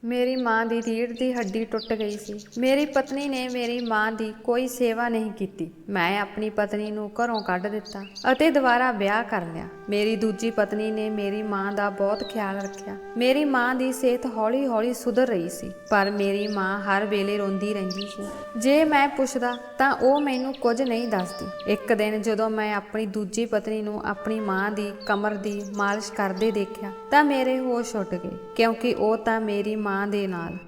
मेरी मां ਦੀ ਰੀੜ ਦੀ ਹੱਡੀ ਟੁੱਟ ਗਈ ਸੀ। ਮੇਰੀ ਪਤਨੀ ਨੇ ਮੇਰੀ ਮਾਂ ਦੀ ਕੋਈ ਸੇਵਾ ਨਹੀਂ ਕੀਤੀ। ਮੈਂ ਆਪਣੀ ਪਤਨੀ ਨੂੰ ਘਰੋਂ ਕੱਢ ਦਿੱਤਾ ਅਤੇ ਦੁਬਾਰਾ ਵਿਆਹ ਕਰ ਲਿਆ। ਮੇਰੀ ਦੂਜੀ ਪਤਨੀ ਨੇ ਮੇਰੀ ਮਾਂ ਦਾ ਬਹੁਤ ਖਿਆਲ ਰੱਖਿਆ। ਮੇਰੀ ਮਾਂ ਦੀ ਸਿਹਤ ਹੌਲੀ-ਹੌਲੀ ਸੁਧਰ ਰਹੀ ਸੀ, ਪਰ ਮੇਰੀ ਮਾਂ ਹਰ ਵੇਲੇ ਰੋਂਦੀ ਰਹਿੰਦੀ ਸੀ। ਜੇ ਮੈਂ ਪੁੱਛਦਾ ਤਾਂ ਉਹ ਮੈਨੂੰ ਕੁਝ ਨਹੀਂ ਦੱਸਦੀ। ਇੱਕ ਦਿਨ ਜਦੋਂ ਮੈਂ ਆਪਣੀ ਦੂਜੀ ਪਤਨੀ ਨੂੰ ਆਪਣੀ ਮਾਂ ਦੀ ਕਮਰ ਦੀ ਮਾਲਿਸ਼ ਕਰਦੇ ਦੇਖਿਆ ਤਾਂ ਮੇਰੇ ਹੋਸ਼ ਉੱਡ ਗਏ, ਕਿਉਂਕਿ ਉਹ ਤਾਂ ਮੇਰੀ ਮਾਂ ਦੇ ਨਾਲ।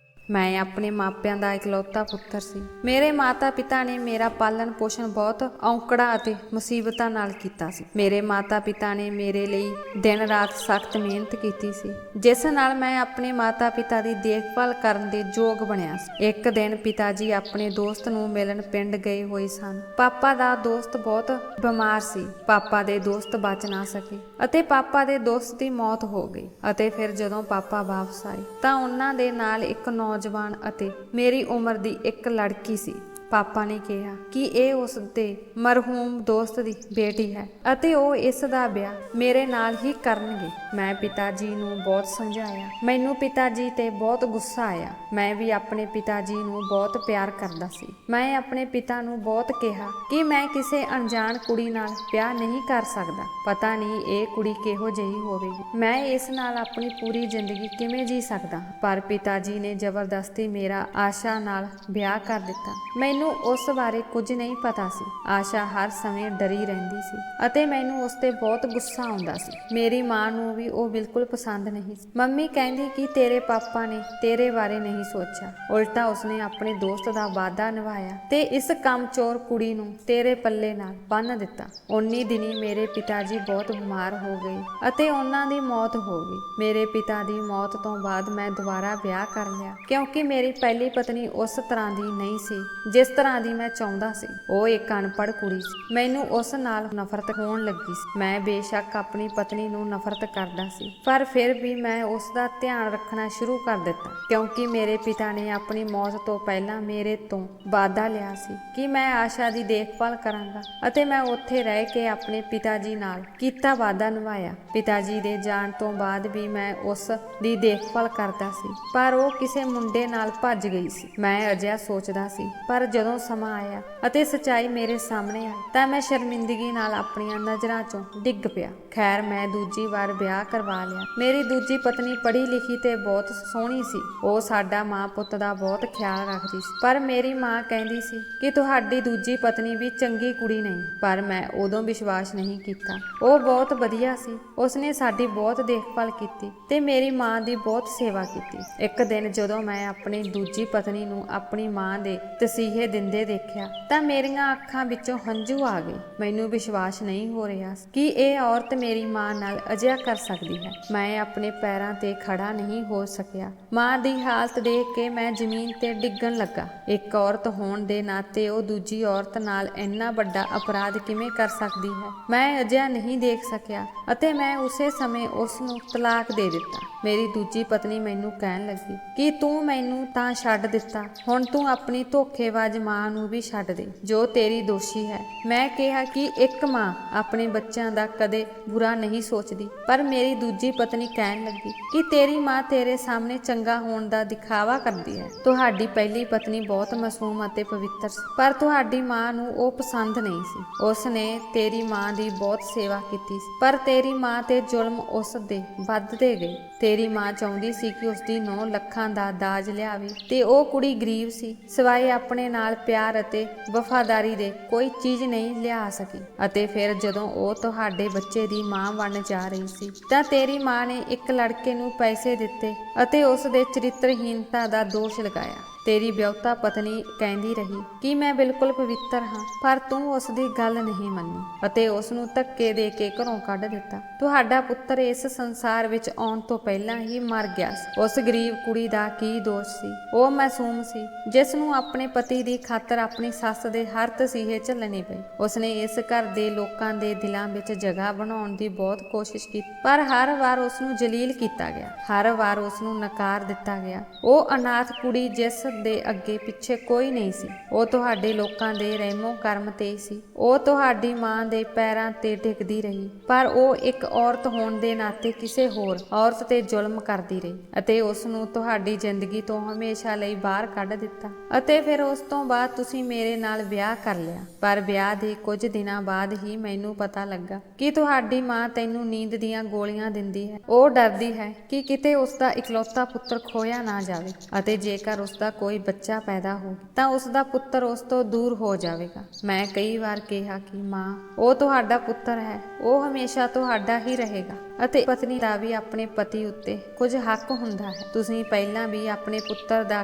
ਮੈਂ ਆਪਣੇ ਮਾਪਿਆਂ ਦਾ ਇਕਲੌਤਾ ਪੁੱਤਰ ਸੀ। ਮੇਰੇ ਮਾਤਾ ਪਿਤਾ ਨੇ ਮੇਰਾ ਪਾਲਣ ਪੋਸ਼ਣ ਬਹੁਤ ਔਂਕੜਾਂ ਅਤੇ ਮੁਸੀਬਤਾਂ ਨਾਲ ਕੀਤਾ ਸੀ। ਮੇਰੇ ਮਾਤਾ ਪਿਤਾ ਨੇ ਮੇਰੇ ਲਈ ਦਿਨ ਰਾਤ ਸਖਤ ਮਿਹਨਤ ਕੀਤੀ ਸੀ, ਜਿਸ ਨਾਲ ਮੈਂ ਆਪਣੇ ਮਾਤਾ ਪਿਤਾ ਦੀ ਦੇਖਭਾਲ ਕਰਨ ਦੇ ਯੋਗ ਬਣਿਆ ਸੀ। ਇੱਕ ਦਿਨ ਪਿਤਾ ਜੀ ਆਪਣੇ ਦੋਸਤ ਨੂੰ ਮਿਲਣ ਪਿੰਡ ਗਏ ਹੋਏ ਸਨ। ਪਾਪਾ ਦਾ ਦੋਸਤ ਬਹੁਤ ਬਿਮਾਰ ਸੀ। ਪਾਪਾ ਦੇ ਦੋਸਤ ਬਚ ਨਾ ਸਕੇ ਅਤੇ ਪਾਪਾ ਦੇ ਦੋਸਤ ਦੀ ਮੌਤ ਹੋ ਗਈ। ਅਤੇ ਫਿਰ ਜਦੋਂ ਪਾਪਾ ਵਾਪਸ ਆਏ ਤਾਂ ਉਹਨਾਂ ਦੇ ਨਾਲ ਇੱਕ ਨੌਜਵਾਨ ਅਤੇ ਮੇਰੀ ਉਮਰ ਦੀ ਇੱਕ ਲੜਕੀ ਸੀ। ਪਾਪਾ ਨੇ ਕਿਹਾ ਕਿ ਇਹ ਉਸ ਦੇ ਮਰਹੂਮ ਦੋਸਤ ਦੀ ਬੇਟੀ ਹੈ ਅਤੇ ਉਹ ਇਸ ਦਾ ਵਿਆਹ ਮੇਰੇ ਨਾਲ ਹੀ ਕਰਨਗੇ। ਮੈਂ ਪਿਤਾ ਜੀ ਨੂੰ ਬਹੁਤ ਸਮਝਾਇਆ। ਮੈਨੂੰ ਪਿਤਾ ਜੀ ਤੇ ਬਹੁਤ ਗੁੱਸਾ ਆਇਆ। ਮੈਂ ਵੀ ਆਪਣੇ ਪਿਤਾ ਜੀ ਨੂੰ ਬਹੁਤ ਪਿਆਰ ਕਰਦਾ ਸੀ। ਮੈਂ ਆਪਣੇ ਪਿਤਾ ਨੂੰ ਬਹੁਤ ਕਿਹਾ ਕਿ ਮੈਂ ਕਿਸੇ ਅਣਜਾਣ ਕੁੜੀ ਨਾਲ ਵਿਆਹ ਨਹੀਂ ਕਰ ਸਕਦਾ। ਪਤਾ ਨਹੀਂ ਇਹ ਕੁੜੀ ਕਿਹੋ ਜਿਹੀ ਹੋਵੇਗੀ। ਮੈਂ ਇਸ ਨਾਲ ਆਪਣੀ ਪੂਰੀ ਜ਼ਿੰਦਗੀ ਕਿਵੇਂ ਜੀ ਸਕਦਾ। ਪਰ ਪਿਤਾ ਜੀ ਨੇ ਜ਼ਬਰਦਸਤੀ ਮੇਰਾ ਆਸ਼ਾ ਨਾਲ ਵਿਆਹ ਕਰ ਦਿੱਤਾ। ਮੈਨੂੰ ਉਸ ਬਾਰੇ ਕੁਝ ਨਹੀਂ ਪਤਾ ਸੀ। ਆਸ਼ਾ ਹਰ ਸਮੇਂ ਡਰੀ ਰਹਿੰਦੀ ਸੀ ਅਤੇ ਮੈਨੂੰ ਉਸ ਤੇ ਬਹੁਤ ਗੁੱਸਾ ਆਉਂਦਾ ਸੀ। ਮੇਰੀ ਮਾਂ ਨੂੰ ਵੀ ਉਹ ਬਿਲਕੁਲ ਪਸੰਦ ਨਹੀਂ ਸੀ। ਮੰਮੀ ਕਹਿੰਦੀ ਕਿ ਤੇਰੇ ਪਾਪਾ ਨੇ ਤੇਰੇ ਬਾਰੇ ਨਹੀਂ ਸੋਚਿਆ, ਉਲਟਾ ਉਸਨੇ ਆਪਣੇ ਦੋਸਤ ਦਾ ਵਾਅਦਾ ਨਿਭਾਇਆ ਤੇ ਇਸ ਕਾਮਚੋਰ ਕੁੜੀ ਨੂੰ ਤੇਰੇ ਪੱਲੇ ਨਾਲ ਬੰਨ੍ਹ ਦਿੱਤਾ। ਉਨੀ ਦਿਨੀ ਮੇਰੇ ਪਿਤਾ ਜੀ ਬਹੁਤ ਬਿਮਾਰ ਹੋ ਗਏ ਅਤੇ ਉਹਨਾਂ ਦੀ ਮੌਤ ਹੋ ਗਈ। ਮੇਰੇ ਪਿਤਾ ਦੀ ਮੌਤ ਤੋਂ ਬਾਅਦ ਮੈਂ ਦੁਬਾਰਾ ਵਿਆਹ ਕਰ ਲਿਆ, ਕਿਉਂਕਿ ਮੇਰੀ ਪਹਿਲੀ ਪਤਨੀ ਉਸ ਤਰ੍ਹਾਂ ਦੀ ਨਹੀਂ ਸੀ ਜਿਸ ਤਰ੍ਹਾਂ ਦੀ ਮੈਂ ਚਾਹੁੰਦਾ ਸੀ। ਉਹ ਇੱਕ ਅਨਪੜ੍ਹ ਕੁੜੀ ਸੀ। ਮੈਨੂੰ ਉਸ ਨਾਲ ਨਫ਼ਰਤ ਹੋਣ ਲੱਗੀ ਸੀ। ਮੈਂ ਬੇਸ਼ੱਕ ਆਪਣੀ ਪਤਨੀ ਨੂੰ ਨਫ਼ਰਤ ਕਰਦਾ ਸੀ, ਪਰ ਫਿਰ ਵੀ ਮੈਂ ਉਸ ਦਾ ਧਿਆਨ ਰੱਖਣਾ ਸ਼ੁਰੂ ਕਰ ਦਿੱਤਾ, ਕਿਉਂਕਿ ਮੇਰੇ ਪਿਤਾ ਨੇ ਆਪਣੀ ਮੌਤ ਤੋਂ ਪਹਿਲਾਂ ਮੇਰੇ ਤੋਂ ਵਾਅਦਾ ਲਿਆ ਸੀ ਕਿ ਮੈਂ ਆਸ਼ਾ ਦੀ ਦੇਖਭਾਲ ਕਰਾਂਗਾ ਅਤੇ ਮੈਂ ਉੱਥੇ ਰਹਿ ਕੇ ਆਪਣੇ ਪਿਤਾ ਜੀ ਨਾਲ ਕੀਤਾ ਵਾਅਦਾ ਨਿਭਾਇਆ। ਪਿਤਾ ਜੀ ਦੇ ਜਾਣ ਤੋਂ ਬਾਅਦ ਵੀ ਮੈਂ ਉਸ ਦੀ ਦੇਖਭਾਲ ਕਰਦਾ ਸੀ, ਪਰ ਉਹ ਕਿਸੇ ਮੁੰਡੇ ਨਾਲ ਭੱਜ ਗਈ ਸੀ। ਮੈਂ ਅਜਿਹਾ ਸੋਚਦਾ ਸੀ, ਪਰ ਜਦੋਂ ਸਮਾਂ ਆਇਆ ਅਤੇ ਸੱਚਾਈ ਮੇਰੇ ਸਾਹਮਣੇ ਆਈ ਤਾਂ ਮੈਂ ਸ਼ਰਮਿੰਦਗੀ ਨਾਲ ਆਪਣੀਆਂ ਨਜ਼ਰਾਂ 'ਚੋਂ ਡਿੱਗ ਪਿਆ। ਖੈਰ, ਮੈਂ ਦੂਜੀ ਵਾਰ ਵਿਆਹ ਕਰਵਾ ਲਿਆ। ਮੇਰੀ ਦੂਜੀ ਪਤਨੀ ਪੜ੍ਹੀ ਲਿਖੀ ਤੇ ਬਹੁਤ ਸੋਹਣੀ ਸੀ। ਉਹ ਸਾਡਾ ਮਾਂ ਪੁੱਤ ਦਾ ਬਹੁਤ ਖਿਆਲ ਰੱਖਦੀ ਸੀ, ਪਰ ਮੇਰੀ ਮਾਂ ਕਹਿੰਦੀ ਸੀ ਕਿ ਤੁਹਾਡੀ ਦੂਜੀ ਪਤਨੀ ਵੀ ਚੰਗੀ ਕੁੜੀ ਨਹੀਂ। ਪਰ ਮੈਂ ਉਦੋਂ ਵਿਸ਼ਵਾਸ ਨਹੀਂ ਕੀਤਾ। ਉਹ ਬਹੁਤ ਵਧੀਆ ਸੀ। ਉਸਨੇ ਸਾਡੀ ਬਹੁਤ ਦੇਖਭਾਲ ਕੀਤੀ ਤੇ ਮੇਰੀ ਮਾਂ ਦੀ ਬਹੁਤ ਸੇਵਾ ਕੀਤੀ। ਇੱਕ ਦਿਨ ਜਦੋਂ ਮੈਂ ਆਪਣੀ ਦੂਜੀ ਪਤਨੀ ਨੂੰ ਆਪਣੀ ਮਾਂ ਦੇ ਤਸੀਹੇ ਦਿੰਦੇ ਦੇਖਿਆ ਤਾਂ ਮੇਰੀਆਂ ਅੱਖਾਂ ਵਿੱਚੋਂ ਹੰਝੂ ਆ ਗਏ। ਮੈਨੂੰ ਵਿਸ਼ਵਾਸ ਨਹੀਂ ਹੋ ਰਿਹਾ ਕਿ ਇਹ ਔਰਤ ਮੇਰੀ ਮਾਂ ਨਾਲ ਅਜਿਹਾ ਕਰ ਸਕਦੀ ਹੈ। ਮੈਂ ਆਪਣੇ ਪੈਰਾਂ ਤੇ ਖੜਾ ਨਹੀਂ ਹੋ ਸਕਿਆ। ਮਾਂ ਦੀ ਹਾਲਤ ਦੇਖ ਕੇ ਮੈਂ ਜ਼ਮੀਨ ਤੇ ਡਿੱਗਣ ਲੱਗਾ। ਇੱਕ ਔਰਤ ਹੋਣ ਦੇ ਨਾਤੇ ਉਹ ਦੂਜੀ ਔਰਤ ਨਾਲ ਇੰਨਾ ਵੱਡਾ ਅਪਰਾਧ ਕਿਵੇਂ ਕਰ ਸਕਦੀ ਹੈ। ਮੈਂ ਅਜਿਹਾ ਨਹੀਂ ਦੇਖ ਸਕਿਆ ਅਤੇ ਮੈਂ ਉਸੇ ਸਮੇਂ ਉਸ ਨੂੰ ਤਲਾਕ ਦੇ ਦਿੱਤਾ। ਮੇਰੀ ਦੂਜੀ ਪਤਨੀ ਮੈਨੂੰ ਕਹਿਣ ਲੱਗੀ ਕਿ ਤੂੰ ਮੈਨੂੰ ਤਾਂ ਛੱਡ ਦਿੱਤਾ, ਹੁਣ ਤੂੰ ਆਪਣੀ ਧੋਖੇਬਾਜ਼ ਮਾਂ ਨੂੰ ਵੀ ਛੱਡ ਦੇ ਜੋ ਤੇਰੀ ਦੋਸ਼ੀ ਹੈ। ਮੈਂ ਕਿਹਾ ਕਿ ਇੱਕ ਮਾਂ ਆਪਣੇ ਬੱਚਿਆਂ ਦਾ ਕਦੇ ਬੁਰਾ ਨਹੀਂ ਸੋਚਦੀ, ਪਰ ਮੇਰੀ ਦੂਜੀ ਪਤਨੀ ਕਹਿਣ ਲੱਗੀ ਕਿ ਤੇਰੀ ਮਾਂ ਤੇਰੇ ਸਾਹਮਣੇ ਚੰਗਾ ਹੋਣ ਦਾ ਦਿਖਾਵਾ ਕਰਦੀ ਹੈ। ਤੁਹਾਡੀ ਪਹਿਲੀ ਪਤਨੀ ਬਹੁਤ ਮਾਸੂਮ ਅਤੇ ਪਵਿੱਤਰ ਸੀ, ਪਰ ਤੁਹਾਡੀ ਮਾਂ ਨੂੰ ਉਹ ਪਸੰਦ ਨਹੀਂ ਸੀ। ਉਸ ਨੇ ਤੇਰੀ ਮਾਂ ਦੀ ਬਹੁਤ ਸੇਵਾ ਕੀਤੀ ਸੀ, ਪਰ ਤੇਰੀ ਮਾਂ ਤੇ ਜ਼ੁਲਮ ਉਸ ਦੇ ਵੱਧਦੇ ਗਏ। ਤੇਰੀ ਮਾਂ ਚਾਹੁੰਦੀ ਸੀ ਕਿ ਉਸਦੀ 9 ਲੱਖਾਂ ਦਾ ਦਾਜ ਲਿਆਵੇ ਤੇ ਉਹ ਕੁੜੀ ਗਰੀਬ ਸੀ, ਸਿਵਾਏ ਆਪਣੇ ਨਾਲ ਪਿਆਰ ਅਤੇ ਵਫਾਦਾਰੀ ਦੇ ਕੋਈ ਚੀਜ਼ ਨਹੀਂ ਲਿਆ ਸਕੀ। ਅਤੇ ਫਿਰ ਜਦੋਂ ਉਹ ਤੁਹਾਡੇ ਬੱਚੇ ਦੀ ਮਾਂ ਬਣਨ ਜਾ ਰਹੀ ਸੀ ਤਾਂ ਤੇਰੀ ਮਾਂ ਨੇ ਇੱਕ ਲੜਕੇ ਨੂੰ ਪੈਸੇ ਦਿੱਤੇ ਅਤੇ ਉਸ ਦੇ ਚਰਿੱਤਰਹੀਨਤਾ ਦਾ ਦੋਸ਼ ਲਗਾਇਆ। ਤੇਰੀ ਵਿਆਹੁਤਾ ਪਤਨੀ ਕਹਿੰਦੀ ਰਹੀ ਕਿ ਮੈਂ ਬਿਲਕੁਲ ਪਵਿੱਤਰ ਹਾਂ, ਪਰ ਤੂੰ ਉਸ ਦੀ ਗੱਲ ਨਹੀਂ ਮੰਨੀ ਅਤੇ ਉਸ ਨੂੰ ਧੱਕੇ ਦੇ ਕੇ ਘਰੋਂ ਕੱਢ ਦਿੱਤਾ। ਤੁਹਾਡਾ ਪੁੱਤਰ ਇਸ ਸੰਸਾਰ ਵਿੱਚ ਆਉਣ ਤੋਂ ਪਹਿਲਾਂ ਹੀ ਮਰ ਗਿਆ ਸੀ। ਉਸ ਗਰੀਬ ਕੁੜੀ ਦਾ ਕੀ ਦੋਸ਼ ਸੀ? ਉਹ ਮਾਸੂਮ ਸੀ, ਜਿਸ ਨੂੰ ਆਪਣੇ ਪਤੀ ਦੀ ਖਾਤਰ ਆਪਣੀ ਸੱਸ ਦੇ ਹਰ ਤਸੀਹੇ ਝੱਲਣੇ ਪਏ। ਉਸਨੇ ਇਸ ਘਰ ਦੇ ਲੋਕਾਂ ਦੇ ਦਿਲਾਂ ਵਿੱਚ ਜਗ੍ਹਾ ਬਣਾਉਣ ਦੀ ਬਹੁਤ ਕੋਸ਼ਿਸ਼ ਕੀਤੀ, ਪਰ ਹਰ ਵਾਰ ਉਸ ਨੂੰ ਜਲੀਲ ਕੀਤਾ ਗਿਆ, ਹਰ ਵਾਰ ਉਸ ਨੂੰ ਨਕਾਰ ਦਿੱਤਾ ਗਿਆ। ਉਹ ਅਨਾਥ ਕੁੜੀ ਜਿਸ ਦੇ ਅੱਗੇ ਪਿੱਛੇ ਕੋਈ ਨਹੀਂ ਸੀ। ਉਹ ਤੁਹਾਡੇ ਲੋਕਾਂ ਦੇ ਰਹਿਮੋ ਕਰਮ ਤੇ ਸੀ। ਉਹ ਤੁਹਾਡੀ ਮਾਂ ਦੇ ਪੈਰਾਂ ਤੇ ਡਿੱਗਦੀ ਰਹੀ, ਪਰ ਉਹ ਇੱਕ ਔਰਤ ਹੋਣ ਦੇ ਨਾਤੇ ਕਿਸੇ ਹੋਰ ਔਰਤ ਤੇ ਜ਼ੁਲਮ ਕਰਦੀ ਰਹੀ ਅਤੇ ਉਸ ਨੂੰ ਤੁਹਾਡੀ ਜ਼ਿੰਦਗੀ ਤੋਂ ਹਮੇਸ਼ਾ ਲਈ ਬਾਹਰ ਕੱਢ ਦਿੱਤਾ। ਅਤੇ ਫਿਰ ਉਸ ਤੋਂ ਬਾਅਦ ਤੁਸੀਂ ਮੇਰੇ ਨਾਲ ਵਿਆਹ ਕਰ ਲਿਆ। ਪਰ ਵਿਆਹ ਦੇ ਕੁਝ ਦਿਨਾਂ ਬਾਅਦ ਹੀ ਮੈਨੂੰ ਪਤਾ ਲੱਗਾ ਕਿ ਤੁਹਾਡੀ ਮਾਂ ਤੈਨੂੰ ਨੀਂਦ ਦੀਆਂ ਗੋਲੀਆਂ ਦਿੰਦੀ ਹੈ। ਉਹ ਡਰਦੀ ਹੈ ਕਿ ਕਿਤੇ ਉਸ ਦਾ ਇਕਲੌਤਾ ਪੁੱਤਰ ਖੋਇਆ ਨਾ ਜਾਵੇ ਅਤੇ ਜੇਕਰ ਉਸ ਦਾ ਕੋਈ ਬੱਚਾ ਪੈਦਾ ਹੋ ਤਾਂ ਉਸ ਦਾ ਪੁੱਤਰ ਉਸ ਤੋਂ ਦੂਰ ਹੋ ਜਾਵੇਗਾ। ਮੈਂ ਕਈ ਵਾਰ ਕਿਹਾ ਕਿ ਮਾਂ, ਉਹ ਤੁਹਾਡਾ ਪੁੱਤਰ ਹੈ, ਉਹ ਹਮੇਸ਼ਾ ਤੁਹਾਡਾ ਹੀ ਰਹੇਗਾ ਅਤੇ ਪਤਨੀ ਦਾ ਵੀ ਆਪਣੇ ਪਤੀ ਉੱਤੇ ਕੁਝ ਹੱਕ ਹੁੰਦਾ ਹੈ। ਤੁਸੀਂ ਪਹਿਲਾਂ ਵੀ ਆਪਣੇ ਪੁੱਤਰ ਦਾ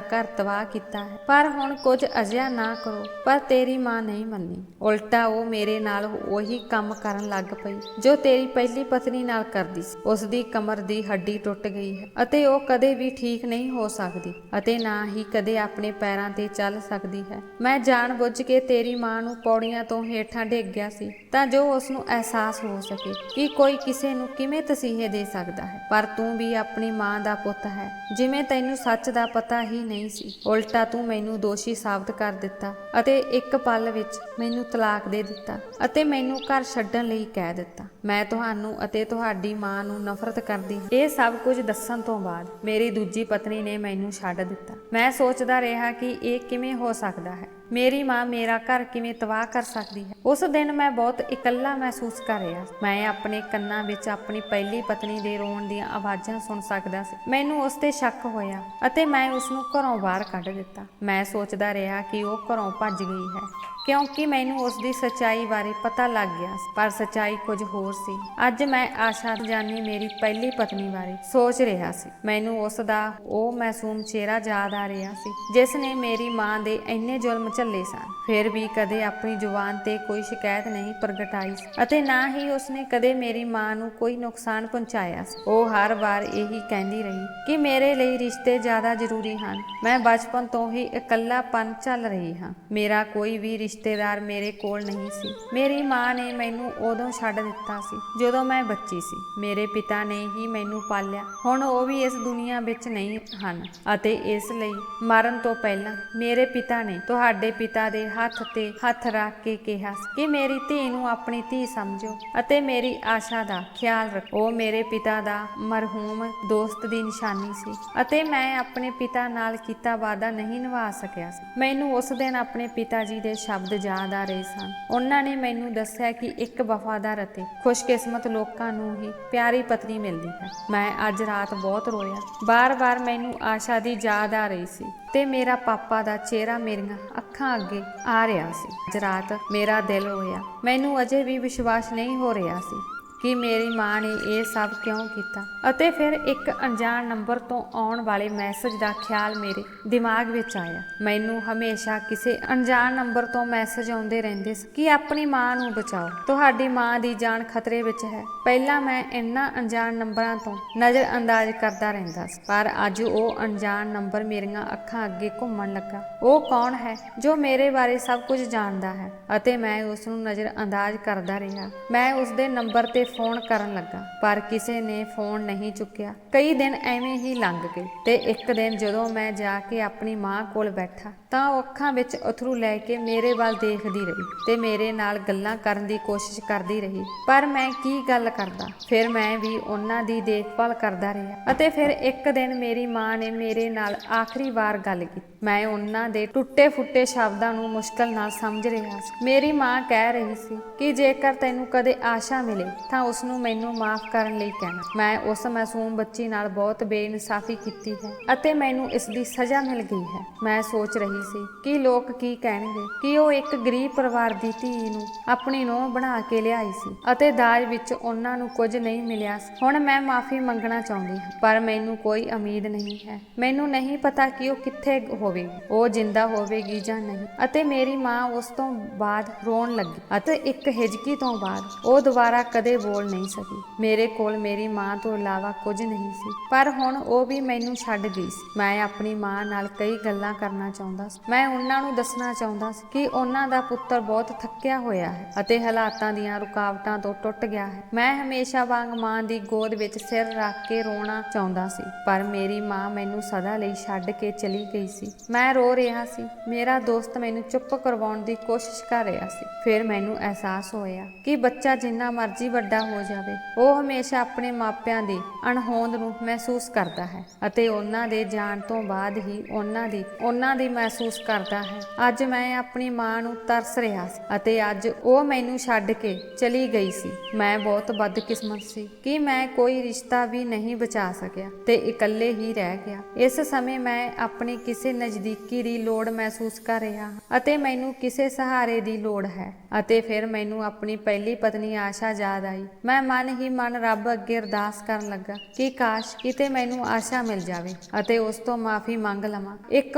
ਘਰ ਤਬਾਹ ਕੀਤਾ ਹੈ, ਪਰ ਹੁਣ ਕੁਝ ਅਜਿਹਾ ਨਾ ਕਰੋ। ਪਰ ਤੇਰੀ ਮਾਂ ਨਹੀਂ ਮੰਨੀ। ਉਲਟਾ ਉਹ ਮੇਰੇ ਨਾਲ ਉਹੀ ਕੰਮ ਕਰਨ ਲੱਗ ਪਈ ਜੋ ਤੇਰੀ ਪਹਿਲੀ ਪਤਨੀ ਨਾਲ ਕਰਦੀ ਸੀ। ਉਸ ਦੀ ਕਮਰ ਦੀ ਹੱਡੀ ਟੁੱਟ ਗਈ ਹੈ ਅਤੇ ਉਹ ਕਦੇ ਵੀ ਠੀਕ ਨਹੀਂ ਹੋ ਸਕਦੀ ਅਤੇ ਨਾ ਹੀ ਕਦੇ ਆਪਣੇ ਪੈਰਾਂ ਤੇ ਚੱਲ ਸਕਦੀ ਹੈ। ਮੈਂ ਜਾਣਬੁੱਝ ਕੇ ਤੇਰੀ ਮਾਂ ਨੂੰ ਪੌੜੀਆਂ ਤੋਂ ਹੇਠਾਂ ਡੇਗਿਆ ਸੀ ਤਾਂ ਜੋ ਉਸ ਨੂੰ ਅਹਿਸਾਸ ਹੋ ਸਕੇ ਕਿ ਕੋਈ ਕਿਸੇ ਨੂੰ ਕਿਵੇਂ ਤਸੀਹੇ ਦੇ ਸਕਦਾ ਹੈ। ਪਰ ਤੂੰ ਵੀ ਆਪਣੀ ਮਾਂ ਦਾ ਪੁੱਤ ਹੈ, ਜਿਵੇਂ ਤੈਨੂੰ ਸੱਚ ਦਾ ਪਤਾ ਹੀ ਨਹੀਂ ਸੀ। ਉਲਟਾ ਤੂੰ ਮੈਨੂੰ ਦੋਸ਼ੀ ਸਾਬਤ ਕਰ ਦਿੱਤਾ ਅਤੇ ਇੱਕ ਪਲ ਵਿੱਚ ਮੈਨੂੰ ਤਲਾਕ ਦੇ ਦਿੱਤਾ ਅਤੇ ਮੈਨੂੰ ਘਰ ਛੱਡਣ ਲਈ ਕਹਿ ਦਿੱਤਾ। ਮੈਂ ਤੁਹਾਨੂੰ ਅਤੇ ਤੁਹਾਡੀ ਮਾਂ ਨੂੰ ਨਫ਼ਰਤ ਕਰਦੀ ਹਾਂ। ਇਹ ਸਭ ਕੁਝ ਦੱਸਣ ਤੋਂ ਬਾਅਦ ਮੇਰੀ ਦੂਜੀ ਪਤਨੀ ਨੇ ਮੈਨੂੰ ਛੱਡ ਦਿੱਤਾ। ਮੈਂ ਸੋਚਦਾ ਰਿਹਾ ਕਿ ਇਹ ਕਿਵੇਂ ਹੋ ਸਕਦਾ ਹੈ। ਮੇਰੀ ਮਾਂ ਮੇਰਾ ਘਰ ਕਿਵੇਂ ਤਬਾਹ ਕਰ ਸਕਦੀ ਹੈ। ਉਸ ਦਿਨ ਮੈਂ ਬਹੁਤ ਇਕੱਲਾ ਮਹਿਸੂਸ ਕਰ ਰਿਹਾ। ਮੈਂ ਆਪਣੇ ਕੰਨਾਂ ਵਿੱਚ ਆਪਣੀ ਪਹਿਲੀ ਪਤਨੀ ਦੇ ਰੋਣ ਦੀਆਂ ਆਵਾਜ਼ਾਂ ਸੁਣ ਸਕਦਾ ਸੀ। ਮੈਨੂੰ ਉਸ ਤੇ ਸ਼ੱਕ ਹੋਇਆ ਅਤੇ ਮੈਂ ਉਸ ਨੂੰ ਘਰੋਂ ਬਾਹਰ ਕੱਢ ਦਿੱਤਾ। ਮੈਂ ਸੋਚਦਾ ਰਿਹਾ ਕਿ ਉਹ ਘਰੋਂ ਭੱਜ ਗਈ ਹੈ ਕਿਉਂਕਿ ਮੈਨੂੰ ਉਸ ਦੀ ਸੱਚਾਈ ਬਾਰੇ ਪਤਾ ਲੱਗ ਗਿਆ ਸੀ, ਪਰ ਸੱਚਾਈ ਕੁਝ ਹੋਰ ਸੀ। ਅੱਜ ਮੈਂ ਆਸ਼ਾ ਜਾਨੀ ਮੇਰੀ ਪਹਿਲੀ ਪਤਨੀ ਬਾਰੇ ਸੋਚ ਰਿਹਾ ਸੀ। ਮੈਨੂੰ ਉਸ ਦਾ ਉਹ ਮਾਸੂਮ ਚਿਹਰਾ ਯਾਦ ਆ ਰਿਹਾ ਸੀ ਜਿਸ ਨੇ ਮੇਰੀ ਮਾਂ ਦੇ ਇੰਨੇ ਜ਼ੁਲਮ ਝੱਲੇ ਸਨ। ਫਿਰ ਵੀ ਕਦੇ ਆਪਣੀ ਜ਼ੁਬਾਨ ਤੇ ਕੋਈ ਸ਼ਿਕਾਇਤ ਨਹੀਂ ਪ੍ਰਗਟਾਈ ਅਤੇ ਨਾ ਹੀ ਉਸਨੇ ਕਦੇ ਮੇਰੀ ਮਾਂ ਨੂੰ ਕੋਈ ਨੁਕਸਾਨ ਪਹੁੰਚਾਇਆ ਸੀ। ਉਹ ਹਰ ਵਾਰ ਇਹੀ ਕਹਿੰਦੀ ਰਹੀ ਕਿ ਮੇਰੇ ਲਈ ਰਿਸ਼ਤੇ ਜ਼ਿਆਦਾ ਜ਼ਰੂਰੀ ਹਨ। ਮੈਂ ਬਚਪਨ ਤੋਂ ਹੀ ਇਕੱਲਾਪਨ ਝੱਲ ਰਹੀ ਹਾਂ। ਮੇਰਾ ਕੋਈ ਵੀ ਰਿਸ਼ਤੇਦਾਰ ਮੇਰੇ ਕੋਲ ਨਹੀਂ ਸੀ। ਮੇਰੀ ਮਾਂ ਨੇ ਮੈਨੂੰ ਉਦੋਂ ਛੱਡ ਦਿੱਤਾ ਸੀ ਜਦੋਂ ਮੈਂ ਬੱਚੀ ਸੀ। ਮੇਰੇ ਪਿਤਾ ਨੇ ਹੀ ਮੈਨੂੰ ਪਾਲਿਆ। ਹੁਣ ਉਹ ਵੀ ਇਸ ਦੁਨੀਆ ਵਿੱਚ ਨਹੀਂ ਹਨ ਅਤੇ ਇਸ ਲਈ ਮਰਨ ਤੋਂ ਪਹਿਲਾਂ ਮੇਰੇ ਪਿਤਾ ਨੇ ਤੁਹਾਡੇ ਪਿਤਾ ਦੇ ਹੱਥ ਤੇ ਹੱਥ ਰੱਖ ਕੇ ਕਿਹਾ ਕਿ ਮੇਰੀ ਧੀ ਨੂੰ ਆਪਣੀ ਧੀ ਸਮਝੋ ਅਤੇ ਮੇਰੀ ਆਸ਼ਾ ਦਾ ਖਿਆਲ ਰੱਖੋ। ਉਹ ਮੇਰੇ ਪਿਤਾ ਦਾ ਮਰਹੂਮ ਦੋਸਤ ਦੀ ਨਿਸ਼ਾਨੀ ਸੀ ਅਤੇ ਮੈਂ ਆਪਣੇ ਪਿਤਾ ਨਾਲ ਕੀਤਾ ਵਾਅਦਾ ਨਹੀਂ ਨਿਭਾ ਸਕਿਆ ਸੀ। ਮੈਨੂੰ ਉਸ ਦਿਨ ਆਪਣੇ ਪਿਤਾ ਜੀ ਦੇ ਸ਼ਬਦ ਯਾਦ ਆ ਰਹੇ ਸਨ। ਉਹਨਾਂ ਨੇ ਮੈਨੂੰ ਦੱਸਿਆ ਕਿ ਇੱਕ ਵਫਾਦਾਰ ਅਤੇ ਖੁਸ਼ਕਿਸਮਤ ਲੋਕਾਂ ਨੂੰ ਹੀ ਪਿਆਰੀ ਪਤਨੀ ਮਿਲਦੀ ਹੈ। ਮੈਂ ਅੱਜ ਰਾਤ ਬਹੁਤ ਰੋਇਆ। ਬਾਰ-ਬਾਰ ਮੈਨੂੰ ਆਸ਼ਾ ਦੀ ਯਾਦ ਆ ਰਹੀ ਸੀ ਤੇ ਮੇਰਾ ਪਾਪਾ ਦਾ ਚਿਹਰਾ ਮੇਰੀਆਂ ਅੱਖਾਂ ਅੱਗੇ ਆ ਰਿਹਾ ਸੀ। ਅੱਜ ਰਾਤ ਮੇਰਾ ਦਿਲ ਰੋਇਆ। ਮੈਨੂੰ ਅਜੇ ਵੀ ਵਿਸ਼ਵਾਸ ਨਹੀਂ ਹੋ ਰਿਹਾ ਸੀ ਕਿ ਮੇਰੀ ਮਾਂ ਨੇ ਇਹ ਸਭ ਕਿਉਂ ਕੀਤਾ। ਅਤੇ ਫਿਰ ਇੱਕ ਅਣਜਾਣ ਨੰਬਰ ਤੋਂ ਆਉਣ ਵਾਲੇ ਮੈਸੇਜ ਦਾ ਖਿਆਲ ਮੇਰੇ ਦਿਮਾਗ ਵਿੱਚ ਆਇਆ। ਮੈਨੂੰ ਹਮੇਸ਼ਾ ਕਿਸੇ ਅਣਜਾਣ ਨੰਬਰ ਤੋਂ ਮੈਸੇਜ ਆਉਂਦੇ ਰਹਿੰਦੇ ਸੀ ਕਿ ਆਪਣੀ ਮਾਂ ਨੂੰ ਬਚਾਓ, ਤੁਹਾਡੀ ਮਾਂ ਦੀ ਜਾਨ ਖਤਰੇ ਵਿੱਚ ਹੈ। ਪਹਿਲਾਂ ਮੈਂ ਇਹਨਾਂ ਅਣਜਾਣ ਨੰਬਰਾਂ ਤੋਂ ਨਜ਼ਰ ਅੰਦਾਜ਼ ਕਰਦਾ ਰਹਿੰਦਾ ਸੀ, ਪਰ ਅੱਜ ਉਹ ਅਣਜਾਣ ਨੰਬਰ ਮੇਰੀਆਂ ਅੱਖਾਂ ਅੱਗੇ ਘੁੰਮਣ ਲੱਗਾ। ਉਹ ਕੌਣ ਹੈ ਜੋ ਮੇਰੇ ਬਾਰੇ ਸਭ ਕੁਝ ਜਾਣਦਾ ਹੈ ਅਤੇ ਮੈਂ ਉਸ ਨੂੰ ਨਜ਼ਰ ਅੰਦਾਜ਼ ਕਰਦਾ ਰਿਹਾ। ਮੈਂ ਉਸ ਦੇ ਨੰਬਰ ਤੇ ਫੋਨ ਕਰਨ ਲੱਗਾ, ਪਰ ਕਿਸੇ ਨੇ ਫੋਨ ਨਹੀਂ ਚੁੱਕਿਆ। ਕਈ ਦਿਨ ਐਵੇਂ ਹੀ ਲੰਘ ਗਏ ਤੇ ਇੱਕ ਦਿਨ ਜਦੋਂ ਮੈਂ ਜਾ ਕੇ ਆਪਣੀ ਮਾਂ ਕੋਲ ਬੈਠਾ ਤਾਂ ਉਹ ਅੱਖਾਂ ਵਿੱਚ ਅਥਰੂ ਲੈ ਕੇ ਮੇਰੇ ਵੱਲ ਦੇਖਦੀ ਰਹੀ ਤੇ ਮੇਰੇ ਨਾਲ ਗੱਲਾਂ ਕਰਨ ਦੀ ਕੋਸ਼ਿਸ਼ ਕਰਦੀ ਰਹੀ। ਪਰ ਮੈਂ ਕੀ ਗੱਲ ਕਰਦਾ। ਫਿਰ ਮੈਂ ਵੀ ਉਹਨਾਂ ਦੀ ਦੇਖਭਾਲ ਕਰਦਾ ਰਿਹਾ ਅਤੇ ਫਿਰ ਇੱਕ ਦਿਨ ਮੇਰੀ ਮਾਂ ਨੇ ਮੇਰੇ ਨਾਲ ਆਖਰੀ ਵਾਰ ਗੱਲ ਕੀਤੀ। ਮੈਂ ਉਹਨਾਂ ਦੇ ਟੁੱਟੇ ਫੁੱਟੇ ਸ਼ਬਦਾਂ ਨੂੰ ਮੁਸ਼ਕਲ ਨਾਲ ਸਮਝ ਰਿਹਾ ਸੀ। ਮੇਰੀ ਮਾਂ ਕਹਿ ਰਹੀ ਸੀ ਕਿ ਜੇਕਰ ਤੈਨੂੰ ਕਦੇ ਆਸ਼ਾ ਮਿਲੇ ਤਾਂ ਉਸ ਨੂੰ ਮੈਨੂੰ ਮਾਫ ਕਰਨ ਲਈ ਕਹਿਣਾ। ਮੈਂ ਉਸ ਮਾਸੂਮ ਬੱਚੀ ਨਾਲ ਬਹੁਤ ਬੇਇਨਸਾਫੀ ਕੀਤੀ ਹੈ ਅਤੇ ਮੈਨੂੰ ਇਸ ਦੀ ਸਜ਼ਾ ਮਿਲ ਗਈ ਹੈ। ਮੈਂ ਸੋਚ ਰਹੀ ਸੀ ਕਿ ਲੋਕ ਕੀ ਕਹਿਣਗੇ ਕਿ ਉਹ ਇੱਕ ਗਰੀਬ ਪਰਿਵਾਰ ਦੀ ਧੀ ਨੂੰ ਆਪਣੀ ਨੂੰਹ ਬਣਾ ਕੇ ਲਿਆਈ ਸੀ ਅਤੇ ਦਾਜ ਵਿੱਚ ਉਹਨਾਂ ਨੂੰ ਕੁਝ ਨਹੀਂ ਮਿਲਿਆ ਸੀ। ਹੁਣ ਮੈਂ ਮਾਫੀ ਮੰਗਣਾ ਚਾਹੁੰਦੀ ਹਾਂ, ਪਰ ਮੈਨੂੰ ਕੋਈ ਉਮੀਦ ਨਹੀਂ ਹੈ। ਮੈਨੂੰ ਨਹੀਂ ਪਤਾ ਕਿ ਉਹ ਕਿੱਥੇ ਹੋਵੇਗੀ, ਉਹ ਜਿੰਦਾ ਹੋਵੇਗੀ ਜਾਂ ਨਹੀਂ। ਅਤੇ ਮੇਰੀ ਮਾਂ ਉਸ ਤੋਂ ਬਾਅਦ ਰੋਣ ਲੱਗੀ ਅਤੇ ਇੱਕ ਹਿਜਕੀ ਤੋਂ ਬਾਅਦ ਉਹ ਦੁਬਾਰਾ ਕਦੇ ਬੋਲ ਨਹੀਂ ਸਕੀ। ਮੇਰੇ ਕੋਲ ਮੇਰੀ ਮਾਂ ਤੋਂ ਇਲਾਵਾ ਕੁਝ ਨਹੀਂ ਸੀ, ਪਰ ਹੁਣ ਉਹ ਵੀ ਮੈਨੂੰ ਛੱਡ ਗਈ ਸੀ। ਮੈਂ ਆਪਣੀ ਮਾਂ ਨਾਲ ਕਈ ਗੱਲਾਂ ਕਰਨਾ ਚਾਹੁੰਦਾ ਸੀ। ਮੈਂ ਉਹਨਾਂ ਨੂੰ ਦੱਸਣਾ ਚਾਹੁੰਦਾ ਸੀ ਕਿ ਉਹਨਾਂ ਦਾ ਪੁੱਤਰ ਬਹੁਤ ਥੱਕਿਆ ਹੋਇਆ ਹੈ ਅਤੇ ਹਾਲਾਤਾਂ ਦੀਆਂ ਰੁਕਾਵਟਾਂ ਤੋਂ ਟੁੱਟ ਗਿਆ ਹੈ। ਮੈਂ ਹਮੇਸ਼ਾ ਵਾਂਗ ਮਾਂ ਦੀ ਗੋਦ ਵਿੱਚ ਸਿਰ ਰੱਖ ਕੇ ਰੋਣਾ ਚਾਹੁੰਦਾ ਸੀ, ਪਰ ਮੇਰੀ ਮਾਂ ਮੈਨੂੰ ਸਦਾ ਲਈ ਛੱਡ ਕੇ ਚਲੀ ਗਈ ਸੀ। ਮੈਂ ਰੋ ਰਿਹਾ ਸੀ। ਮੇਰਾ ਦੋਸਤ ਮੈਨੂੰ ਚੁੱਪ ਕਰਵਾਉਣ ਦੀ ਕੋਸ਼ਿਸ਼ ਕਰ ਰਿਹਾ ਸੀ। ਫਿਰ ਮੈਨੂੰ ਅਹਿਸਾਸ ਹੋਇਆ ਕਿ ਬੱਚਾ ਜਿੰਨਾ ਮਰਜ਼ੀ ਵੱਡਾ ਹੋ ਜਾਵੇ, ਉਹ ਹਮੇਸ਼ਾ ਆਪਣੇ ਮਾਪਿਆਂ ਦੀ ਅਣਹੋਂਦ ਨੂੰ ਮਹਿਸੂਸ ਕਰਦਾ ਹੈ ਅਤੇ ਉਹਨਾਂ ਦੇ ਜਾਣ ਤੋਂ ਬਾਅਦ ਹੀ ਉਹਨਾਂ ਦੀ ਮਹਿਸੂਸ ਕਰਦਾ ਹੈ। ਅੱਜ ਮੈਂ ਆਪਣੀ ਮਾਂ ਨੂੰ ਤਰਸ ਰਿਹਾ ਸੀ ਅਤੇ ਅੱਜ ਉਹ ਮੈਨੂੰ ਛੱਡ ਕੇ ਚਲੀ ਗਈ ਸੀ। ਮੈਂ ਬਹੁਤ ਬਦਕਿਸਮਤ ਸੀ ਕਿ ਮੈਂ ਕੋਈ ਰਿਸ਼ਤਾ ਵੀ ਨਹੀਂ ਬਚਾ ਸਕਿਆ ਤੇ ਇਕੱਲੇ ਹੀ ਰਹਿ ਗਿਆ। ਇਸ ਸਮੇਂ ਮੈਂ ਆਪਣੀ ਕਿਸੇ ਨਜ਼ਦੀਕੀ ਦੀ ਲੋੜ ਮਹਿਸੂਸ ਕਰ ਰਿਹਾ ਹਾਂ ਅਤੇ ਮੈਨੂੰ ਕਿਸੇ ਸਹਾਰੇ ਦੀ ਲੋੜ ਹੈ। ਅਤੇ ਫਿਰ ਮੈਨੂੰ ਆਪਣੀ ਪਹਿਲੀ ਪਤਨੀ ਆਸ਼ਾ ਯਾਦ ਆਈ। ਮੈਂ ਮਨ ਹੀ ਮਨ ਰੱਬ ਅੱਗੇ ਅਰਦਾਸ ਕਰਨ ਲੱਗਾ ਕਿ ਕਾਸ਼ ਕਿਤੇ ਮੈਨੂੰ ਆਸ਼ਾ ਮਿਲ ਜਾਵੇ ਅਤੇ ਉਸ ਤੋਂ ਮਾਫੀ ਮੰਗ ਲਵਾਂ। ਇੱਕ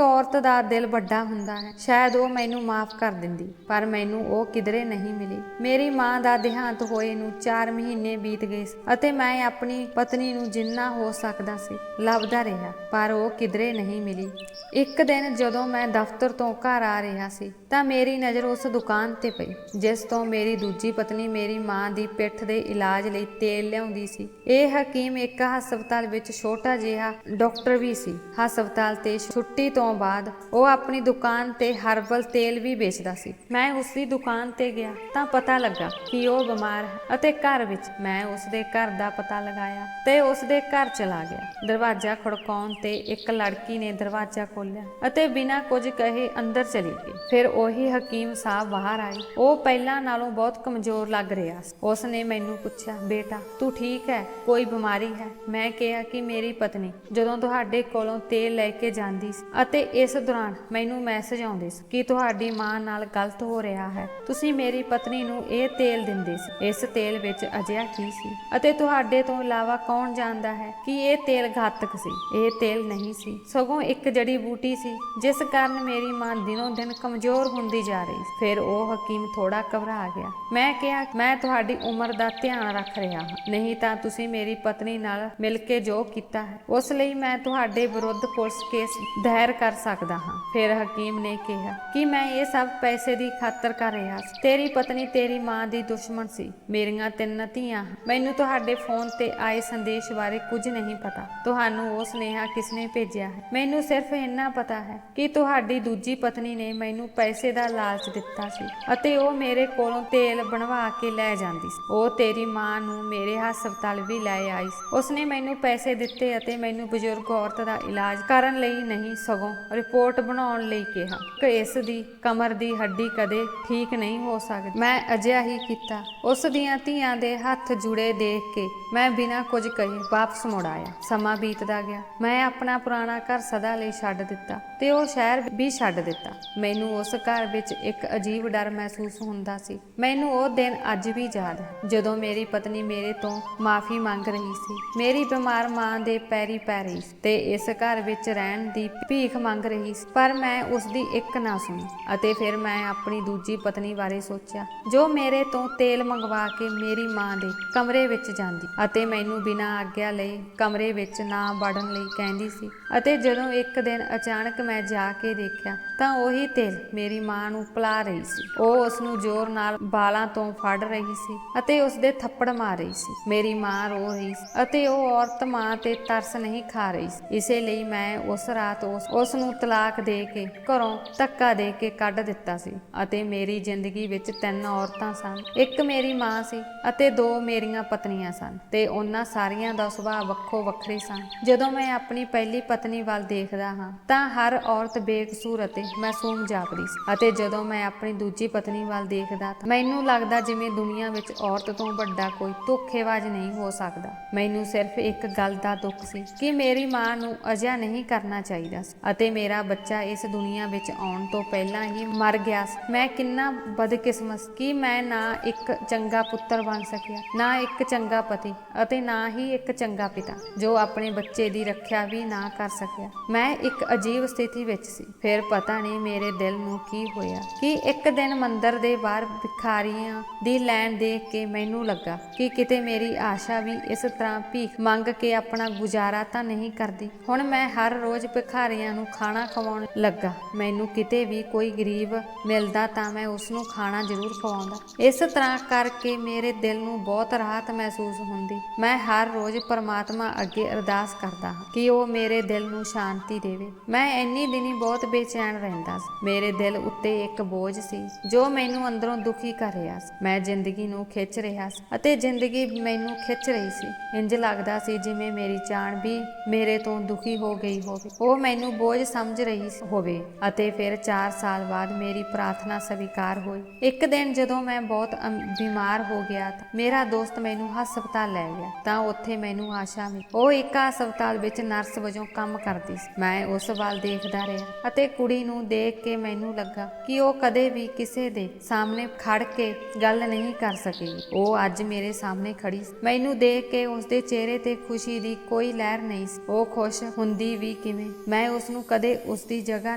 ਔਰਤ ਦਾ ਦਿਲ ਵੱਡਾ ਹੁੰਦਾ ਹੈ, ਸ਼ਾਇਦ ਉਹ ਮੈਨੂੰ ਮਾਫ ਕਰ ਦਿੰਦੀ, ਪਰ ਮੈਨੂੰ ਉਹ ਕਿਧਰੇ ਨਹੀਂ ਮਿਲੀ। ਮੇਰੀ ਮਾਂ ਦਾ ਦੇਹਾਂਤ ਹੋਏ ਨੂੰ 4 ਮਹੀਨੇ ਬੀਤ ਗਏ ਅਤੇ ਮੈਂ ਆਪਣੀ ਪਤਨੀ ਨੂੰ ਜਿੰਨਾ ਹੋ ਸਕਦਾ ਸੀ ਲੱਭਦਾ ਰਿਹਾ, ਪਰ ਉਹ ਕਿਧਰੇ ਨਹੀਂ ਮਿਲੀ। ਇੱਕ ਦਿਨ ਜਦੋਂ ਮੈਂ ਦਫ਼ਤਰ ਤੋਂ ਘਰ ਆ ਰਿਹਾ ਸੀ ਤਾਂ ਮੇਰੀ ਨਜ਼ਰ ਉਸ ਦੁਕਾਨ ਤੇ ਪਈ ਜਿਸ ਤੋਂ ਮੇਰੀ ਦੂਜੀ ਪਤਨੀ ਮੇਰੀ ਮਾਂ ਦੀ ਪਿੱਠ ਦੇ ਇਲਾਜ ਲਈ ਤੇਲ ਲਿਆਉਂਦੀ ਸੀ। ਇਹ ਹਕੀਮ ਇੱਕ ਹਸਪਤਾਲ ਵਿੱਚ ਛੋਟਾ ਜਿਹਾ ਡਾਕਟਰ ਵੀ ਸੀ। ਹਸਪਤਾਲ ਤੇ ਛੁੱਟੀ ਤੋਂ ਬਾਅਦ ਉਹ ਆਪਣੀ ਦੁਕਾਨ ਤੇ ਹਰਬਲ ਤੇਲ ਵੀ ਵੇਚਦਾ ਸੀ। ਮੈਂ ਉਸ ਦੀ ਦੁਕਾਨ ਤੇ ਗਿਆ ਤਾਂ ਪਤਾ ਲੱਗਾ ਕਿ ਉਹ ਬਿਮਾਰ ਹੈ ਅਤੇ ਘਰ ਵਿੱਚ ਮੈਂ ਉਸ ਦੇ ਘਰ ਦਾ ਪਤਾ ਲਗਾਇਆ ਤੇ ਉਸ ਦੇ ਘਰ ਚਲਾ ਗਿਆ। ਦਰਵਾਜ਼ਾ ਖੜਕਾਉਣ ਤੇ ਇੱਕ ਲੜਕੀ ਨੇ ਦਰਵਾਜ਼ਾ ਖੋਲ੍ਹਿਆ ਅਤੇ ਬਿਨਾਂ ਕੁਝ ਕਹੇ ਅੰਦਰ ਚਲੀ ਗਈ। ਫਿਰ ਉਹੀ ਹਕੀਮ ਸਾਹਿਬ ਬਾਹਰ ਆਏ। ਉਹ ਪਹਿਲਾਂ ਨਾਲੋਂ ਬਹੁਤ ਕਮਜ਼ੋਰ ਲੱਗ ਰਿਹਾ ਸੀ। ਉਸ ਨੇ ਮੈਨੂੰ ਪੁੱਛਿਆ, ਬੇਟਾ ਤੂੰ ਠੀਕ ਹੈ, ਕੋਈ ਬਿਮਾਰੀ ਹੈ? ਮੈਂ ਕਿਹਾ ਕਿ ਮੇਰੀ ਪਤਨੀ ਜਦੋਂ ਤੁਹਾਡੇ ਕੋਲੋਂ ਤੇਲ ਲੈ ਕੇ ਜਾਂਦੀ ਸੀ ਅਤੇ ਇਸ ਦੌਰਾਨ ਮੈਨੂੰ ਮੈਸੇਜ ਆਉਂਦੇ ਸੀ ਕਿ ਤੁਹਾਡੀ ਮਾਂ ਨਾਲ ਗਲਤ ਹੋ ਰਿਹਾ ਹੈ। ਤੁਸੀਂ ਮੇਰੀ ਪਤਨੀ ਨੂੰ ਇਹ ਤੇਲ ਦਿੰਦੇ ਸੀ। ਇਸ ਤੇਲ ਵਿੱਚ ਅਜਿਹਾ ਕੀ ਸੀ ਅਤੇ ਤੁਹਾਡੇ ਤੋਂ ਇਲਾਵਾ ਕੌਣ ਜਾਣਦਾ ਹੈ ਕਿ ਇਹ ਤੇਲ ਘਾਤਕ ਸੀ? ਇਹ ਤੇਲ ਨਹੀਂ ਸੀ, ਸਗੋਂ ਇੱਕ ਜੜੀ ਬੂਟੀ ਸੀ ਜਿਸ ਕਾਰਨ ਮੇਰੀ ਮਾਂ ਦਿਨੋਂ ਦਿਨ ਕਮਜ਼ੋਰ ਹੁੰਦੀ ਜਾ ਰਹੀ ਸੀ। ਫਿਰ ਉਹ ਹਕੀਮ ਥੋੜਾ ਘਬਰਾ ਗਿਆ। ਮੈਂ ਕਿਹਾ, ਮੈਂ ਤੁਹਾਡੀ ਉਮਰ ਦਾ ਧਿਆਨ ਰੱਖ ਰਿਹਾ ਹਾਂ, ਨਹੀਂ ਤਾਂ ਤੁਸੀਂ ਮੇਰੀ ਪਤਨੀ ਨਾਲ ਮਿਲ ਕੇ ਜੋ ਕੀਤਾ ਹੈ ਉਸ ਲਈ ਮੈਂ ਤੁਹਾਡੇ ਵਿਰੁੱਧ ਪੁਲਿਸ ਕੇਸ ਦਾਇਰ ਕਰ ਸਕਦਾ ਹਾਂ। ਫਿਰ ਹਕੀਮ ਨੇ ਕਿਹਾ ਕਿ ਮੈਂ ਇਹ ਸਭ ਪੈਸੇ ਦੀ ਖਾਤਰ ਕਰ ਰਿਹਾ ਸੀ। ਤੇਰੀ ਪਤਨੀ ਤੇਰੀ ਮਾਂ ਦੀ ਦੁਸ਼ਮਣ ਸੀ। ਮੇਰੀਆਂ 3 ਧੀਆਂ ਹਨ। ਮੈਨੂੰ ਤੁਹਾਡੇ ਫੋਨ ਤੇ ਆਏ ਸੰਦੇਸ਼ ਬਾਰੇ ਕੁਝ ਨਹੀਂ ਪਤਾ। ਤੁਹਾਨੂੰ ਉਹ ਸੁਨੇਹਾ ਕਿਸਨੇ ਭੇਜਿਆ ਹੈ? ਮੈਨੂੰ ਸਿਰਫ ਇੰਨਾ ਪਤਾ ਹੈ ਕਿ ਤੁਹਾਡੀ ਦੂਜੀ ਪਤਨੀ ਨੇ ਮੈਨੂੰ ਪੈਸੇ ਦਾ ਲਾਲਚ ਦਿੱਤਾ ਸੀ ਅਤੇ ਉਹ ਮੇਰੇ ਕੋਲੋਂ ਤੇਲ ਬਣਵਾ ਕੇ ਲੈ ਜਾਂਦੀ ਸੀ। ਉਹ ਤੇਰੀ ਮਾਂ ਨੂੰ ਮੇਰੇ ਹਸਪਤਾਲ ਵੀ ਲੈ ਆਈ ਸੀ। ਉਸਨੇ ਮੈਨੂੰ ਪੈਸੇ ਦਿੱਤੇ ਅਤੇ ਮੈਨੂੰ ਬਜ਼ੁਰਗ ਔਰਤ ਦਾ ਇਲਾਜ ਕਰਨ ਲਈ ਨਹੀਂ, ਸਗੋਂ ਰਿਪੋਰਟ ਬਣਾਉਣ ਲਈ ਕਿਹਾ ਕਿ ਇਸ ਦੀ ਕਮਰ ਦੀ ਹੱਡੀ ਕਦੇ ਠੀਕ ਨਹੀਂ ਹੋ ਸਕਦੀ। ਮੈਂ ਅਜਿਹਾ ਹੀ ਕੀਤਾ। ਉਸ ਦੀਆਂ ਧੀਆਂ ਦੇ ਹੱਥ ਜੁੜੇ ਦੇਖ ਕੇ ਮੈਂ ਬਿਨਾਂ ਕੁਝ ਕਹੇ ਵਾਪਸ ਮੁੜ ਆਇਆ। ਸਮਾਂ ਬੀਤਦਾ ਗਿਆ। ਮੈਂ ਆਪਣਾ ਪੁਰਾਣਾ ਘਰ ਸਦਾ ਲਈ ਛੱਡ ਦਿੱਤਾ ਤੇ ਉਹ ਸ਼ਹਿਰ ਵੀ ਛੱਡ ਦਿੱਤਾ। ਮੈਨੂੰ ਉਸ ਘਰ ਵਿੱਚ ਇੱਕ ਅਜੀਬ ਡਰ ਮਹਿਸੂਸ ਹੁੰਦਾ ਸੀ। ਮੈਨੂੰ ਉਹ ਦਿਨ ਅੱਜ ਵੀ ਯਾਦ ਹੈ ਜਦੋਂ ਮੇਰੀ ਪਤਨੀ ਮੇਰੇ ਤੋਂ ਮਾਫੀ ਮੰਗ ਰਹੀ ਸੀ, ਮੇਰੀ ਬਿਮਾਰ ਮਾਂ ਦੇ ਪੈਰੀ ਪੈ ਰਹੀ ਸੀ ਤੇ ਇਸ ਘਰ ਵਿੱਚ ਰਹਿਣ ਦੀ ਭੀਖ ਮੰਗ ਰਹੀ ਸੀ, ਪਰ ਮੈਂ ਉਸ ਦੀ ਇੱਕ ਨਾ ਸੁਣੀ। ਅਤੇ ਫਿਰ ਮੈਂ ਆਪਣੀ ਦੂਜੀ ਪਤਨੀ ਬਾਰੇ ਸੋਚਿਆ ਜੋ ਮੇਰੇ ਤੋਂ ਤੇਲ ਮੰਗਵਾ ਕੇ ਮੇਰੀ ਮਾਂ ਦੇ ਕਮਰੇ ਵਿੱਚ ਜਾਂਦੀ ਅਤੇ ਮੈਨੂੰ ਬਿਨਾਂ ਆਗਿਆ ਲਈ ਕਮਰੇ ਵਿੱਚ ਨਾ ਵੜਨ ਲਈ ਕਹਿੰਦੀ ਸੀ। ਅਤੇ ਜਦੋਂ ਇੱਕ ਦਿਨ ਅਚਾਨਕ ਮੈਂ ਜਾ ਕੇ ਦੇਖਿਆ ਤਾਂ ਉਹੀ ਤੇਲ ਮੇਰੀ ਮਾਂ ਨੂੰ ਪਿਲਾ ਰਹੀ ਸੀ। ਉਹ ਉਸ ਨੂੰ ਜ਼ੋਰ ਨਾਲ ਬਾਲਾਂ ਤੋਂ ਫੜ ਰਹੀ ਸੀ ਅਤੇ ਉਸ ਦੇ ਥੱਪੜ ਮਾਰ ਰਹੀ ਸੀ। ਮੇਰੀ ਮਾਂ ਰੋ ਰਹੀ ਸੀ ਅਤੇ ਉਹ ਔਰਤ ਮਾਂ ਤੇ ਤਰਸ ਨਹੀਂ ਖਾ ਰਹੀ ਸੀ। ਇਸੇ ਲਈ ਮੈਂ ਉਸ ਰਾਤ ਉਸ ਨੂੰ ਤਲਾਕ ਦੇ ਕੇ ਘਰੋਂ ਧੱਕਾ ਦੇ ਕੇ ਕੱਢ ਦਿੱਤਾ ਸੀ ਅਤੇ ਮੇਰੀ ਜ਼ਿੰਦਗੀ ਵਿੱਚ 3 ਔਰਤਾਂ ਸਨ। ਇੱਕ ਮੇਰੀ ਮਾਂ ਸੀ ਅਤੇ 2 ਮੇਰੀਆਂ ਪਤਨੀਆਂ ਸਨ ਤੇ ਉਹਨਾਂ ਸਾਰੀਆਂ ਦਾ ਸੁਭਾਅ ਵੱਖੋ ਵੱਖਰੇ ਸਨ। ਜਦੋਂ ਮੈਂ ਆਪਣੀ ਪਹਿਲੀ ਪਤਨੀ ਵੱਲ ਦੇਖਦਾ ਹਾਂ ਤਾਂ ਹਰ ਔਰਤ ਬੇਕਸੂਰ ਅਤੇ ਮਾਸੂਮ ਜਾਪਦੀ ਸੀ ਅਤੇ ਜਦੋਂ ਮੈਂ ਆਪਣੀ ਦੂਜੀ ਪਤਨੀ ਵੱਲ ਦੇਖਦਾ ਤਾਂ ਮੈਨੂੰ ਲੱਗਦਾ ਜਿਵੇਂ ਦੁਨੀਆ ਵਿੱਚ ਔਰਤ ਤੋਂ ਵੱਡਾ ਕੋਈ ਧੋਖੇਬਾਜ਼ ਨਹੀਂ ਹੋ ਸਕਦਾ। ਮੈਨੂੰ ਸਿਰਫ ਇੱਕ ਗੱਲ ਦਾ ਦੁੱਖ ਸੀ ਕਿ ਮੇਰੀ ਮਾਂ ਨੂੰ ਅਜਿਹਾ ਨਹੀਂ ਕਰਨਾ ਚਾਹੀਦਾ ਸੀ ਅਤੇ ਮੇਰਾ ਬੱਚਾ ਇਸ ਦੁਨੀਆ ਵਿੱਚ ਆਉਣ ਤੋਂ ਪਹਿਲਾਂ ਹੀ ਮਰ ਗਿਆ ਸੀ। ਮੈਂ ਕਿੰਨਾ ਬਦਕਿਸਮਤ ਸੀ ਕਿ ਮੈਂ ਨਾ ਇੱਕ ਚੰਗਾ ਪੁੱਤਰ ਬਣ ਸਕਿਆ, ਨਾ ਇੱਕ ਚੰਗਾ ਪਤੀ ਅਤੇ ਨਾ ਹੀ ਇੱਕ ਚੰਗਾ ਪਿਤਾ ਜੋ ਆਪਣੇ ਬੱਚੇ ਦੀ ਰੱਖਿਆ ਵੀ ਨਾ ਕਰ ਸਕਿਆ। ਮੈਂ ਇੱਕ ਅਜੀਬ ਸਥਿਤੀ ਵਿੱਚ ਸੀ। ਫਿਰ ਪਤਾ ਨਹੀਂ ਮੇਰੇ ਦਿਲ ਨੂੰ ਕੀ ਹੋਇਆ ਕਿ ਇੱਕ ਦਿਨ ਮੰਦਰ ਦੇ ਬਾਹਰ ਭਿਖਾਰੀਆਂ ਦੀ ਲਾਈਨ ਦੇਖ ਕੇ ਮੈਨੂੰ ਲੱਗਾ ਕਿ ਕਿਤੇ ਮੇਰੀ ਆਸ਼ਾ ਵੀ ਇਸ ਤਰ੍ਹਾਂ ਭੀਖ ਮੰਗ ਕੇ ਆਪਣਾ ਗੁਜ਼ਾਰਾ ਤਾਂ ਨਹੀਂ ਕਰਦੀ। ਹੁਣ ਮੈਂ ਹਰ ਰੋਜ਼ ਭਿਖਾਰੀਆਂ ਨੂੰ ਖਾਣਾ ਖਵਾਉਣ ਲੱਗਾ। ਮੈਨੂੰ ਕਿਤੇ ਵੀ ਕੋਈ ਗਰੀਬ ਮਿਲਦਾ ਤਾਂ ਮੈਂ ਉਸ ਨੂੰ ਖਾਣਾ ਜ਼ਰੂਰ ਖਵਾਉਂਦਾ। ਇਸ ਤਰ੍ਹਾਂ ਕਰਕੇ ਮੇਰੇ ਦਿਲ ਨੂੰ ਬਹੁਤ ਰਾਹਤ ਮਹਿਸੂਸ ਹੁੰਦੀ। ਮੈਂ ਹਰ ਰੋਜ਼ ਪਰਮਾਤਮਾ ਅੱਗੇ ਅਰਦਾਸ ਕਰਦਾ ਹਾਂ ਕਿ ਉਹ ਮੇਰੇ ਦਿਲ ਨੂੰ ਸ਼ਾਂਤੀ ਦੇਵੇ। ਮੈਂ ਇੰਨੀ ਦਿਨੀ ਬਹੁਤ ਬੇਚੈਨ ਰਹਿੰਦਾ ਸੀ। ਮੇਰੇ ਦਿਲ ਉੱਤੇ ਇੱਕ ਬੋਝ ਸੀ ਜੋ ਮੈਨੂੰ ਅੰਦਰੋਂ ਦੁਖੀ ਕਰ ਰਿਹਾ ਸੀ। ਮੈਂ ਜ਼ਿੰਦਗੀ ਨੂੰ ਖਿੱਚ ਰਿਹਾ ਸੀ ਅਤੇ ਜ਼ਿੰਦਗੀ ਮੈਨੂੰ ਖਿੱਚ ਰਹੀ ਸੀ। ਇੰਜ ਲੱਗਦਾ ਸੀ ਜਿਵੇਂ ਮੇਰੀ ਜਾਨ ਵੀ ਮੇਰੇ ਤੋਂ ਦੁਖੀ ਹੋ ਗਈ ਹੋਵੇ। ਉਹ ਮੈਨੂੰ ਬੋਝ ਸਮਝ ਰਹੀ ਹੋਵੇ। ਅਤੇ ਫਿਰ 4 ਸਾਲ ਬਾਅਦ ਮੇਰੀ ਪ੍ਰਾਰਥਨਾ ਸਵੀਕਾਰ ਹੋਈ। ਇੱਕ ਦਿਨ ਜਦੋਂ ਮੈਂ ਬਹੁਤ ਬਿਮਾਰ ਹੋ ਗਿਆ ਤਾਂ ਮੇਰਾ ਦੋਸਤ ਮੈਨੂੰ ਹਸਪਤਾਲ ਲੈ ਗਿਆ ਤਾਂ ਉੱਥੇ ਮੈਨੂੰ ਆਸ਼ਾ ਮਿਲੀ। ਉਹ ਇੱਕ ਹਸਪਤਾਲ ਵਿੱਚ ਨਰਸ ਵਜੋਂ ਕੰਮ ਕਰਦੀ ਸੀ। ਮੈਂ ਉਸ ਵੱਲ ਦੇਖਦਾ ਰਿਹਾ ਅਤੇ ਕੁੜੀ ਨੂੰ ਦੇਖ ਕੇ ਮੈਨੂੰ ਲੱਗਾ ਕਿ ਉਹ ਕਦੇ ਵੀ ਕਿਸੇ ਦੇ ਸਾਹਮਣੇ ਖੜ ਕੇ ਗੱਲ ਨਹੀਂ ਕਰ ਸਕੇਗੀ। ਉਹ ਅੱਜ ਮੇਰੇ ਸਾਹਮਣੇ ਖੜੀ ਸੀ। ਮੈਨੂੰ ਦੇਖ ਕੇ ਉਸਦੇ ਚਿਹਰੇ ਤੇ ਖੁਸ਼ੀ ਦੀ ਕੋਈ ਲਹਿਰ ਨਹੀਂ ਸੀ। ਉਹ ਖੁਸ਼ ਹੁੰਦੀ ਵੀ ਕਿਵੇਂ? ਮੈਂ ਉਸਨੂੰ ਕਦੇ ਉਸਦੀ ਜਗ੍ਹਾ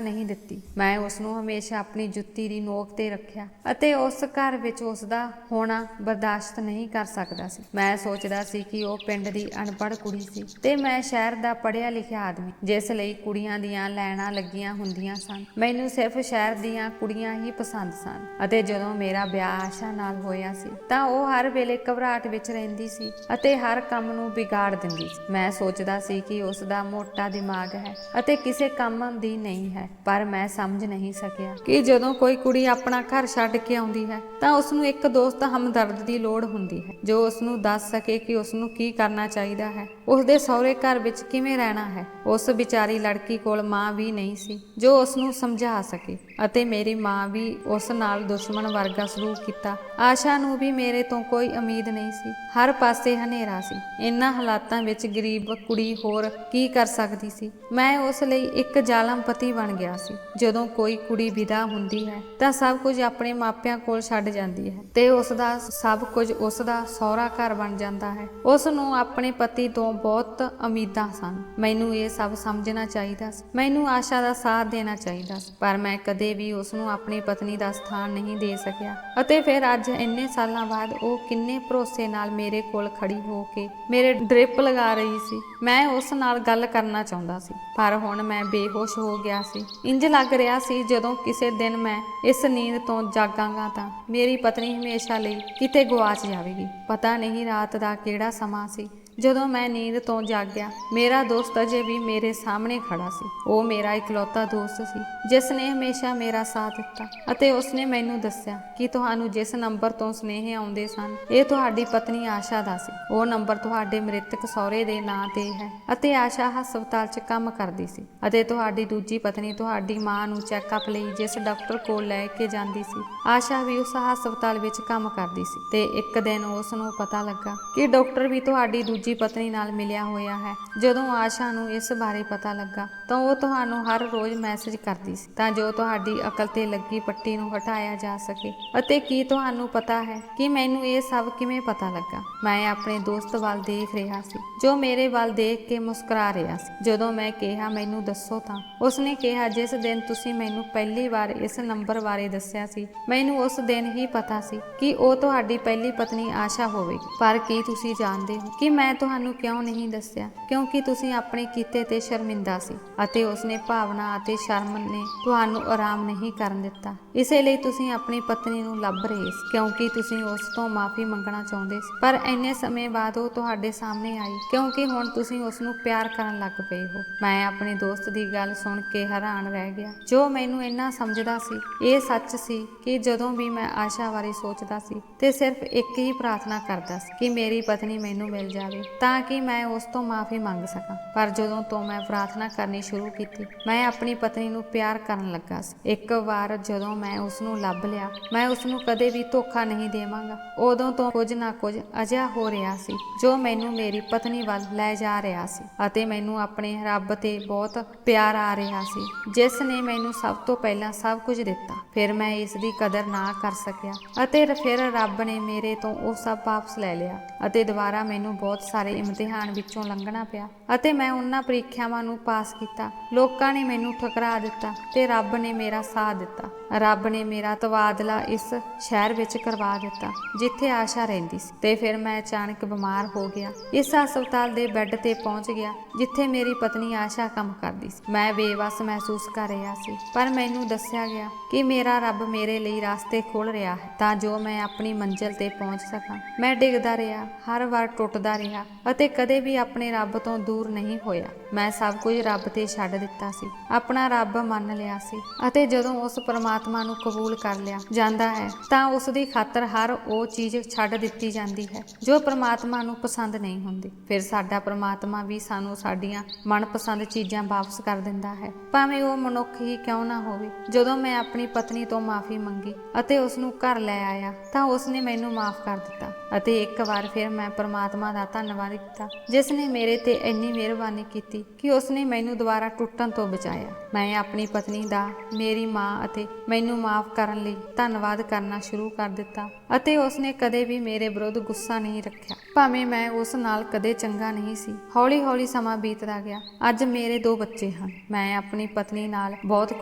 ਨਹੀਂ ਦਿੱਤੀ। ਮੈਂ ਉਸਨੂੰ ਹਮੇਸ਼ਾ ਆਪਣੀ ਜੁੱਤੀ ਦੀ ਨੋਕ ਤੇ ਰੱਖਿਆ ਅਤੇ ਉਸ ਘਰ ਵਿੱਚ ਉਸਦਾ ਹੋਣਾ ਬਰਦਾਸ਼ਤ ਨਹੀਂ ਕਰ ਸਕਦਾ ਸੀ। ਮੈਂ ਸੋਚਦਾ ਸੀ ਕਿ ਉਹ ਪਿੰਡ ਦੀ ਅਨਪੜ੍ਹ ਕੁੜੀ ਸੀ ਤੇ ਮੈਂ ਸ਼ਹਿਰ ਦਾ ਪੜ੍ਹਿਆ ਲਿਖਿਆ ਆਦਮੀ, ਜਿਸ ਲਈ ਕੁੜੀਆਂ ਦੀਆਂ ਲਾਈਨਾਂ ਲੱਗੀਆਂ ਹੁੰਦੀਆਂ ਸਨ। ਮੈਨੂੰ ਸਿਰਫ ਸ਼ਹਿਰ ਦੀਆਂ ਕੁੜੀਆਂ ਹੀ ਪਸੰਦ ਸਨ। ਅਤੇ ਜਦੋਂ ਮੇਰਾ ਵਿਆਹ ਆਸ਼ਾ ਨਾਲ ਹੋਇਆ ਸੀ ਤਾਂ ਉਹ ਹਰ ਵੇਲੇ ਘਬਰਾਹਟ ਵਿੱਚ ਰਹਿੰਦੀ ਸੀ ਅਤੇ ਹਰ ਕੰਮ ਨੂੰ ਵਿਗਾੜ ਦਿੰਦੀ ਸੀ। ਮੈਂ ਸੋਚਦਾ ਸੀ ਕਿ ਉਸ ਦਾ ਮੋਟਾ ਦਿਮਾਗ ਹੈ ਅਤੇ ਕਿਸੇ ਕੰਮ ਦੀ ਨਹੀਂ ਹੈ, ਪਰ ਮੈਂ ਸਮਝ ਨਹੀਂ ਸਕਿਆ ਕਿ ਜਦੋਂ ਕੋਈ ਕੁੜੀ ਆਪਣਾ ਘਰ ਛੱਡ ਕੇ ਆਉਂਦੀ ਹੈ ਤਾਂ ਉਸਨੂੰ ਇੱਕ ਦੋਸਤ ਹਮਦਰਦ ਦੀ ਲੋੜ ਹੁੰਦੀ ਹੈ ਜੋ ਉਸਨੂੰ ਦੱਸ ਸਕੇ ਕਿ ਉਸਨੂੰ ਕੀ ਕਰਨਾ ਚਾਹੀਦਾ ਹੈ, ਉਸਦੇ ਸਹੁਰੇ ਘਰ ਵਿੱਚ ਕਿਵੇਂ ਰਹਿਣਾ ਹੈ। ਉਸ ਵਿਚਾਰੀ ਲੜਕੀ ਕੋਲ ਮਾਂ ਵੀ ਨਹੀਂ ਸੀ ਜੋ ਉਸਨੂੰ ਸਮਝਾ ਸਕੇ ਅਤੇ ਮੇਰੀ ਮਾਂ ਵੀ ਉਸ ਨਾਲ ਦੁਸ਼ਮਣ ਵਰਗਾ ਸਲੂਕ ਕੀਤਾ। ਆਸ਼ਾ ਨੂੰ ਵੀ ਮੇਰੇ ਤੋਂ ਕੋਈ ਉਮੀਦ ਨਹੀਂ ਸੀ। ਹਰ ਪਾਸੇ ਹਨੇਰਾ ਸੀ। ਇਹਨਾਂ ਹਾਲਾਤਾਂ ਵਿੱਚ ਗਰੀਬ ਕੁੜੀ ਹੋਰ ਕੀ ਕਰ ਸਕਦੀ ਸੀ? ਮੈਂ ਉਸ ਲਈ ਇੱਕ ਜ਼ਾਲਮ ਪਤੀ ਬਣ ਗਿਆ ਸੀ। ਜਦੋਂ ਕੋਈ ਕੁੜੀ ਵਿਦਾ ਹੁੰਦੀ ਹੈ ਤਾਂ ਸਭ ਕੁਝ ਆਪਣੇ ਮਾਪਿਆਂ ਕੋਲ ਛੱਡ ਜਾਂਦੀ ਹੈ ਤੇ ਉਸਦਾ ਸਭ ਕੁਝ ਉਸਦਾ ਸਹੁਰਾ ਘਰ ਬਣ ਜਾਂਦਾ ਹੈ। ਉਸ ਨੂੰ ਆਪਣੇ ਪਤੀ ਤੋਂ ਬਹੁਤ ਉਮੀਦਾਂ ਸਨ। ਮੈਨੂੰ ਇਹ ਸਭ ਸਮਝਣਾ ਚਾਹੀਦਾ ਸੀ। ਮੈਨੂੰ ਆਸ਼ਾ ਦਾ ਸਾਥ ਦੇਣਾ ਚਾਹੀਦਾ ਸੀ, ਪਰ ਮੈਂ ਕਦੇ ਵੀ ਉਸ ਨੂੰ ਆਪਣੀ ਪਤਨੀ ਦਾ ਸਥਾਨ ਨਹੀਂ ਦੇ ਸਕਿਆ। ਅਤੇ ਫਿਰ ਅੱਜ ਇੰਨੇ ਸਾਲਾਂ ਬਾਅਦ ਉਹ ਕਿੰਨੇ ਭਰੋਸੇ ਨਾਲ ਮੇਰੇ ਕੋਲ ਖੜੀ ਹੋ ਕੇ ਮੇਰੇ ਡ੍ਰਿਪ ਲਗਾ ਰਹੀ ਸੀ। ਮੈਂ ਉਸ ਨਾਲ ਗੱਲ ਕਰਨਾ ਚਾਹੁੰਦਾ ਸੀ, ਪਰ ਹੁਣ ਮੈਂ ਬੇਹੋਸ਼ ਹੋ ਗਿਆ ਸੀ। ਇੰਜ ਲੱਗ ਰਿਹਾ ਸੀ ਜਦੋਂ ਕਿਸੇ ਦਿਨ ਮੈਂ ਇਸ ਨੀਂਦ ਤੋਂ ਜਾਗਾਂਗਾ ਤਾਂ ਮੇਰੀ ਪਤਨੀ ਹਮੇਸ਼ਾ ਲਈ ਕਿਤੇ ਗੁਆਚ ਜਾਵੇਗੀ। ਪਤਾ ਨਹੀਂ ਰਾਤ ਦਾ ਕਿਹੜਾ ਸਮਾਂ ਸੀ ਜਦੋਂ ਮੈਂ ਨੀਂਦ ਤੋਂ ਜਾਗਿਆ। ਮੇਰਾ ਦੋਸਤ ਅਜੇ ਵੀ ਮੇਰੇ ਸਾਹਮਣੇ ਖੜਾ ਸੀ। ਉਹ ਮੇਰਾ ਇਕਲੌਤਾ ਦੋਸਤ ਸੀ ਜਿਸ ਨੇ ਹਮੇਸ਼ਾ ਮੇਰਾ ਸਾਥ ਦਿੱਤਾ ਅਤੇ ਉਸਨੇ ਮੈਨੂੰ ਦੱਸਿਆ ਕਿ ਤੁਹਾਨੂੰ ਜਿਸ ਨੰਬਰ ਤੋਂ ਸੁਨੇਹੇ ਆਉਂਦੇ ਸਨ ਇਹ ਤੁਹਾਡੀ ਪਤਨੀ ਆਸ਼ਾ ਦਾ ਸੀ। ਉਹ ਨੰਬਰ ਤੁਹਾਡੇ ਮ੍ਰਿਤਕ ਸਹੁਰੇ ਦੇ ਨਾਂ ਤੇ ਹੈ ਅਤੇ ਆਸ਼ਾ ਹਸਪਤਾਲ 'ਚ ਕੰਮ ਕਰਦੀ ਸੀ ਅਤੇ ਤੁਹਾਡੀ ਦੂਜੀ ਪਤਨੀ ਤੁਹਾਡੀ ਮਾਂ ਨੂੰ ਚੈੱਕਅਪ ਲਈ ਜਿਸ ਡਾਕਟਰ ਕੋਲ ਲੈ ਕੇ ਜਾਂਦੀ ਸੀ, ਆਸ਼ਾ ਵੀ ਉਸ ਹਸਪਤਾਲ ਵਿੱਚ ਕੰਮ ਕਰਦੀ ਸੀ। ਤੇ ਇੱਕ ਦਿਨ ਉਸ ਨੂੰ ਪਤਾ ਲੱਗਾ ਕਿ ਡਾਕਟਰ ਵੀ ਤੁਹਾਡੀ ਦੂਜੀ ਪਤਨੀ ਨਾਲ ਮਿਲਿਆ ਹੋਇਆ ਹੈ। ਜਦੋਂ ਆਸ਼ਾ ਨੂੰ ਇਸ ਬਾਰੇ ਪਤਾ ਲੱਗਾ ਤਾਂ ਉਹ ਤੁਹਾਨੂੰ ਹਰ ਰੋਜ਼ ਮੈਸੇਜ ਕਰਦੀ ਸੀ ਤਾਂ ਜੋ ਤੁਹਾਡੀ ਅਕਲ ਤੇ ਲੱਗੀ ਪੱਟੀ ਨੂੰ ਹਟਾਇਆ ਜਾ ਸਕੇ। ਅਤੇ ਕੀ ਤੁਹਾਨੂੰ ਪਤਾ ਹੈ ਕਿ ਮੈਨੂੰ ਇਹ ਸਭ ਕਿਵੇਂ ਪਤਾ ਲੱਗਾ? ਮੈਂ ਆਪਣੇ ਦੋਸਤ ਵੱਲ ਦੇਖ ਰਿਹਾ ਸੀ ਜੋ ਮੇਰੇ ਵੱਲ ਦੇਖ ਕੇ ਮੁਸਕਰਾ ਰਿਹਾ ਸੀ। ਜਦੋਂ ਮੈਂ ਕਿਹਾ ਮੈਨੂੰ ਦੱਸੋ ਤਾਂ ਉਸਨੇ ਕਿਹਾ ਜਿਸ ਦਿਨ ਤੁਸੀਂ ਮੈਨੂੰ ਪਹਿਲੀ ਵਾਰ ਇਸ ਨੰਬਰ ਬਾਰੇ ਦੱਸਿਆ ਸੀ ਮੈਨੂੰ ਉਸ ਦਿਨ ਹੀ ਪਤਾ ਸੀ ਕਿ ਉਹ ਤੁਹਾਡੀ ਪਹਿਲੀ ਪਤਨੀ ਆਸ਼ਾ ਹੋਵੇਗੀ। ਪਰ ਕੀ ਤੁਸੀਂ ਜਾਣਦੇ ਹੋ ਕਿ ਮੈਂ ਤੁਹਾਨੂੰ ਕਿਉਂ ਨਹੀਂ ਦੱਸਿਆ? ਕਿਉਂਕਿ ਤੁਸੀਂ ਆਪਣੇ ਕੀਤੇ ਤੇ ਸ਼ਰਮਿੰਦਾ ਸੀ ਅਤੇ ਉਸਨੇ ਭਾਵਨਾ ਅਤੇ ਸ਼ਰਮ ਨੇ ਤੁਹਾਨੂੰ ਆਰਾਮ ਨਹੀਂ ਕਰਨ ਦਿੱਤਾ। ਇਸੇ ਲਈ ਤੁਸੀਂ ਆਪਣੀ ਪਤਨੀ ਨੂੰ ਲੱਭ ਰਹੇ ਸੀ ਕਿਉਂਕਿ ਤੁਸੀਂ ਉਸ ਤੋਂ ਮਾਫੀ ਮੰਗਣਾ ਚਾਹੁੰਦੇ ਸੀ। ਪਰ ਇੰਨੇ ਸਮੇਂ ਬਾਅਦ ਉਹ ਤੁਹਾਡੇ ਸਾਹਮਣੇ ਆਈ ਕਿਉਂਕਿ ਹੁਣ ਤੁਸੀਂ ਉਸ ਨੂੰ ਪਿਆਰ ਕਰਨ ਲੱਗ ਪਏ ਹੋ। ਮੈਂ ਆਪਣੇ ਦੋਸਤ ਦੀ ਗੱਲ ਸੁਣ ਕੇ ਹੈਰਾਨ ਰਹਿ ਗਿਆ। ਜੋ ਮੈਨੂੰ ਇੰਨਾ ਸਮਝਦਾ ਸੀ ਇਹ ਸੱਚ ਸੀ ਕਿ ਜਦੋਂ ਵੀ ਮੈਂ ਆਸ਼ਾ ਬਾਰੇ ਸੋਚਦਾ ਸੀ ਤੇ ਸਿਰਫ ਇੱਕ ਹੀ ਪ੍ਰਾਰਥਨਾ ਕਰਦਾ ਸੀ ਕਿ ਮੇਰੀ ਪਤਨੀ ਮੈਨੂੰ ਮਿਲ ਜਾਵੇ ਤਾਂ ਕਿ ਮੈਂ ਉਸ ਤੋਂ ਮਾਫੀ ਮੰਗ ਸਕਾਂ। ਪਰ ਜਦੋਂ ਤੋਂ ਮੈਂ ਪ੍ਰਾਰਥਨਾ ਕਰਨੀ ਸ਼ੁਰੂ ਕੀਤੀ ਮੈਂ ਆਪਣੀ ਪਤਨੀ ਨੂੰ ਪਿਆਰ ਕਰਨ ਲੱਗਾ ਸੀ। ਇੱਕ ਵਾਰ ਜਦੋਂ ਮੈਂ ਉਸ ਨੂੰ ਲੱਭ ਲਿਆ ਮੈਂ ਉਸ ਨੂੰ ਕਦੇ ਵੀ ਧੋਖਾ ਨਹੀਂ ਦੇਵਾਂਗਾ। ਉਦੋਂ ਤੋਂ ਕੁਝ ਨਾ ਕੁਝ ਅਜਿਹਾ ਹੋ ਰਿਹਾ ਸੀ ਜੋ ਮੈਨੂੰ ਮੇਰੀ ਪਤਨੀ ਵੱਲ ਲੈ ਜਾ ਰਿਹਾ ਸੀ ਅਤੇ ਮੈਨੂੰ ਆਪਣੇ ਰੱਬ ਤੇ ਬਹੁਤ ਪਿਆਰ ਆ ਰਿਹਾ ਸੀ ਜਿਸ ਨੇ ਮੈਨੂੰ ਸਭ ਤੋਂ ਪਹਿਲਾਂ ਸਭ ਕੁਝ ਦਿੱਤਾ। ਫਿਰ ਮੈਂ ਇਸ ਦੀ ਕਦਰ ਨਾ ਕਰ ਸਕਿਆ ਅਤੇ ਫਿਰ ਰੱਬ ਨੇ ਮੇਰੇ ਤੋਂ ਉਹ ਸਭ ਵਾਪਸ ਲੈ ਲਿਆ ਅਤੇ ਦੁਬਾਰਾ ਮੈਨੂੰ ਬਹੁਤ ਸਾਰੇ ਇਮਤਿਹਾਨ ਵਿੱਚੋਂ ਲੰਘਣਾ ਪਿਆ ਅਤੇ ਮੈਂ ਉਹਨਾਂ ਪ੍ਰੀਖਿਆਵਾਂ ਨੂੰ ਪਾਸ ਕੀਤਾ। ਲੋਕਾਂ ਨੇ ਮੈਨੂੰ ਠੁਕਰਾ ਦਿੱਤਾ ਤੇ ਰੱਬ ਨੇ ਮੇਰਾ ਸਾਥ ਦਿੱਤਾ। ਰੱਬ ਨੇ ਮੇਰਾ ਤਬਾਦਲਾ ਇਸ ਸ਼ਹਿਰ ਵਿੱਚ ਕਰਵਾ ਦਿੱਤਾ ਜਿੱਥੇ ਆਸ਼ਾ ਰਹਿੰਦੀ ਸੀ ਤੇ ਫਿਰ ਮੈਂ ਅਚਾਨਕ ਬਿਮਾਰ ਹੋ ਗਿਆ। ਇਸ ਹਸਪਤਾਲ ਦੇ ਬੈੱਡ ਤੇ ਪਹੁੰਚ ਗਿਆ ਜਿੱਥੇ ਮੇਰੀ ਪਤਨੀ ਆਸ਼ਾ ਕੰਮ ਕਰਦੀ ਸੀ। ਮੈਂ ਬੇਵੱਸ ਮਹਿਸੂਸ ਕਰ ਰਿਹਾ ਸੀ ਪਰ ਮੈਨੂੰ ਦੱਸਿਆ ਗਿਆ ਕਿ ਮੇਰਾ ਰੱਬ ਮੇਰੇ ਲਈ ਰਾਸਤੇ ਖੋਲ੍ਹ ਰਿਹਾ ਹੈ ਤਾਂ ਜੋ ਮੈਂ ਆਪਣੀ ਮੰਜ਼ਿਲ ਤੇ ਪਹੁੰਚ ਸਕਾਂ। ਮੈਂ ਡਿੱਗਦਾ ਰਿਹਾ ਹਰ ਵਾਰ ਟੁੱਟਦਾ ਰਿਹਾ ਅਤੇ ਕਦੇ ਵੀ ਆਪਣੇ ਰੱਬ ਤੋਂ ਦੂਰ ਨਹੀਂ ਹੋਇਆ। ਮੈਂ ਸਭ ਕੁਝ ਰੱਬ ਤੇ ਛੱਡ ਦਿੱਤਾ ਸੀ, ਆਪਣਾ ਰੱਬ ਮੰਨ ਲਿਆ ਸੀ ਅਤੇ ਜਦੋਂ ਉਸ ਪਰਮਾਤਮਾ ਨੂੰ ਕਬੂਲ ਕਰ ਲਿਆ ਜਾਂਦਾ ਹੈ ਤਾਂ ਉਸ ਦੀ ਖਾਤਰ ਹਰ ਉਹ ਚੀਜ਼ ਛੱਡ ਦਿੱਤੀ ਜਾਂਦੀ ਹੈ ਜੋ ਪਰਮਾਤਮਾ ਨੂੰ ਪਸੰਦ ਨਹੀਂ ਹੁੰਦੀ। ਫਿਰ ਸਾਡਾ ਪਰਮਾਤਮਾ ਵੀ ਸਾਨੂੰ ਸਾਡੀਆਂ ਮਨਪਸੰਦ ਚੀਜ਼ਾਂ ਵਾਪਸ ਕਰ ਦਿੰਦਾ ਹੈ, ਭਾਵੇਂ ਉਹ ਮਨੁੱਖ ਹੀ ਕਿਉਂ ਨਾ ਹੋਵੇ। ਜਦੋਂ ਮੈਂ ਆਪਣੀ ਪਤਨੀ ਤੋਂ ਮਾਫੀ ਮੰਗੀ ਅਤੇ ਉਸ ਨੂੰ ਘਰ ਲੈ ਆਇਆ ਤਾਂ ਉਸਨੇ ਮੈਨੂੰ ਮਾਫ ਕਰ ਦਿੱਤਾ ਅਤੇ ਇੱਕ ਵਾਰ ਫਿਰ ਮੈਂ ਪਰਮਾਤਮਾ ਦਾ ਧੰਨਵਾਦ ਕੀਤਾ ਜਿਸ ਨੇ ਮੇਰੇ ਤੇ ਇੰਨੀ ਮਿਹਰਬਾਨੀ ਕੀਤੀ ਕਿ ਉਸਨੇ ਮੈਨੂੰ ਦੁਬਾਰਾ ਟੁੱਟਣ ਤੋਂ ਬਚਾਇਆ। ਮੈਂ ਆਪਣੀ ਪਤਨੀ ਦਾ ਮੇਰੀ ਮਾਂ ਅਤੇ ਮੈਨੂੰ ਮਾਫ ਕਰਨ ਲਈ ਧੰਨਵਾਦ ਕਰਨਾ ਸ਼ੁਰੂ ਕਰ ਦਿੱਤਾ ਅਤੇ ਉਸਨੇ ਕਦੇ ਵੀ ਮੇਰੇ ਵਿਰੁੱਧ ਗੁੱਸਾ ਨਹੀਂ ਰੱਖਿਆ, ਭਾਵੇਂ ਮੈਂ ਉਸ ਨਾਲ ਕਦੇ ਚੰਗਾ ਨਹੀਂ ਸੀ। ਹੌਲੀ ਹੌਲੀ ਸਮਾਂ ਬੀਤਦਾ ਗਿਆ। ਅੱਜ ਮੇਰੇ 2 ਬੱਚੇ ਹਨ। ਮੈਂ ਆਪਣੀ ਪਤਨੀ ਨਾਲ ਬਹੁਤ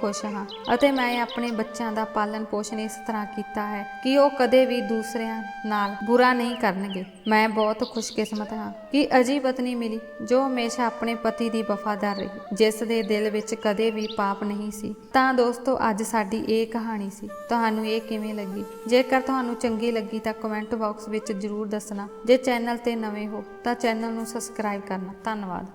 ਖੁਸ਼ ਹਾਂ ਅਤੇ ਮੈਂ ਆਪਣੇ ਬੱਚਿਆਂ ਦਾ ਪਾਲਣ ਪੋਸ਼ਣ ਇਸ ਤਰ੍ਹਾਂ ਕੀਤਾ ਹੈ ਕਿ ਉਹ ਕਦੇ ਵੀ ਦੂਸਰਿਆਂ ਨਾਲ ਬੁਰਾ ਨਹੀਂ ਕਰਨਗੇ। ਮੈਂ ਬਹੁਤ ਖੁਸ਼ਕਿਸਮਤ ਹਾਂ ਕਿ ਅਜਿਹੀ ਪਤਨੀ ਮਿਲੀ ਜੋ ਹਮੇਸ਼ਾ ਆਪਣੇ ਪਤੀ ਦੀ ਵਫਾਦਾਰ ਰਹੀ, ਜਿਸ ਦੇ ਦਿਲ ਵਿੱਚ ਕਦੇ ਵੀ ਪਾਪ ਨਹੀਂ ਸੀ। ਤਾਂ ਦੋਸਤੋ, ਅੱਜ ਸਾਡੀ ਇਹ ਕਹਾਣੀ ਸੀ। ਤੁਹਾਨੂੰ ਇਹ ਕਿਵੇਂ ਲੱਗੀ? ਜੇਕਰ ਤੁਹਾਨੂੰ ਚੰਗੀ ਲੱਗੀ ਤਾਂ ਕਮੈਂਟ ਬਾਕਸ ਵਿੱਚ ਜ਼ਰੂਰ ਦੱਸਣਾ। ਜੇ ਚੈਨਲ ਤੇ ਨਵੇਂ ਹੋ ਤਾਂ ਚੈਨਲ ਨੂੰ ਸਬਸਕ੍ਰਾਈਬ ਕਰਨਾ। ਧੰਨਵਾਦ।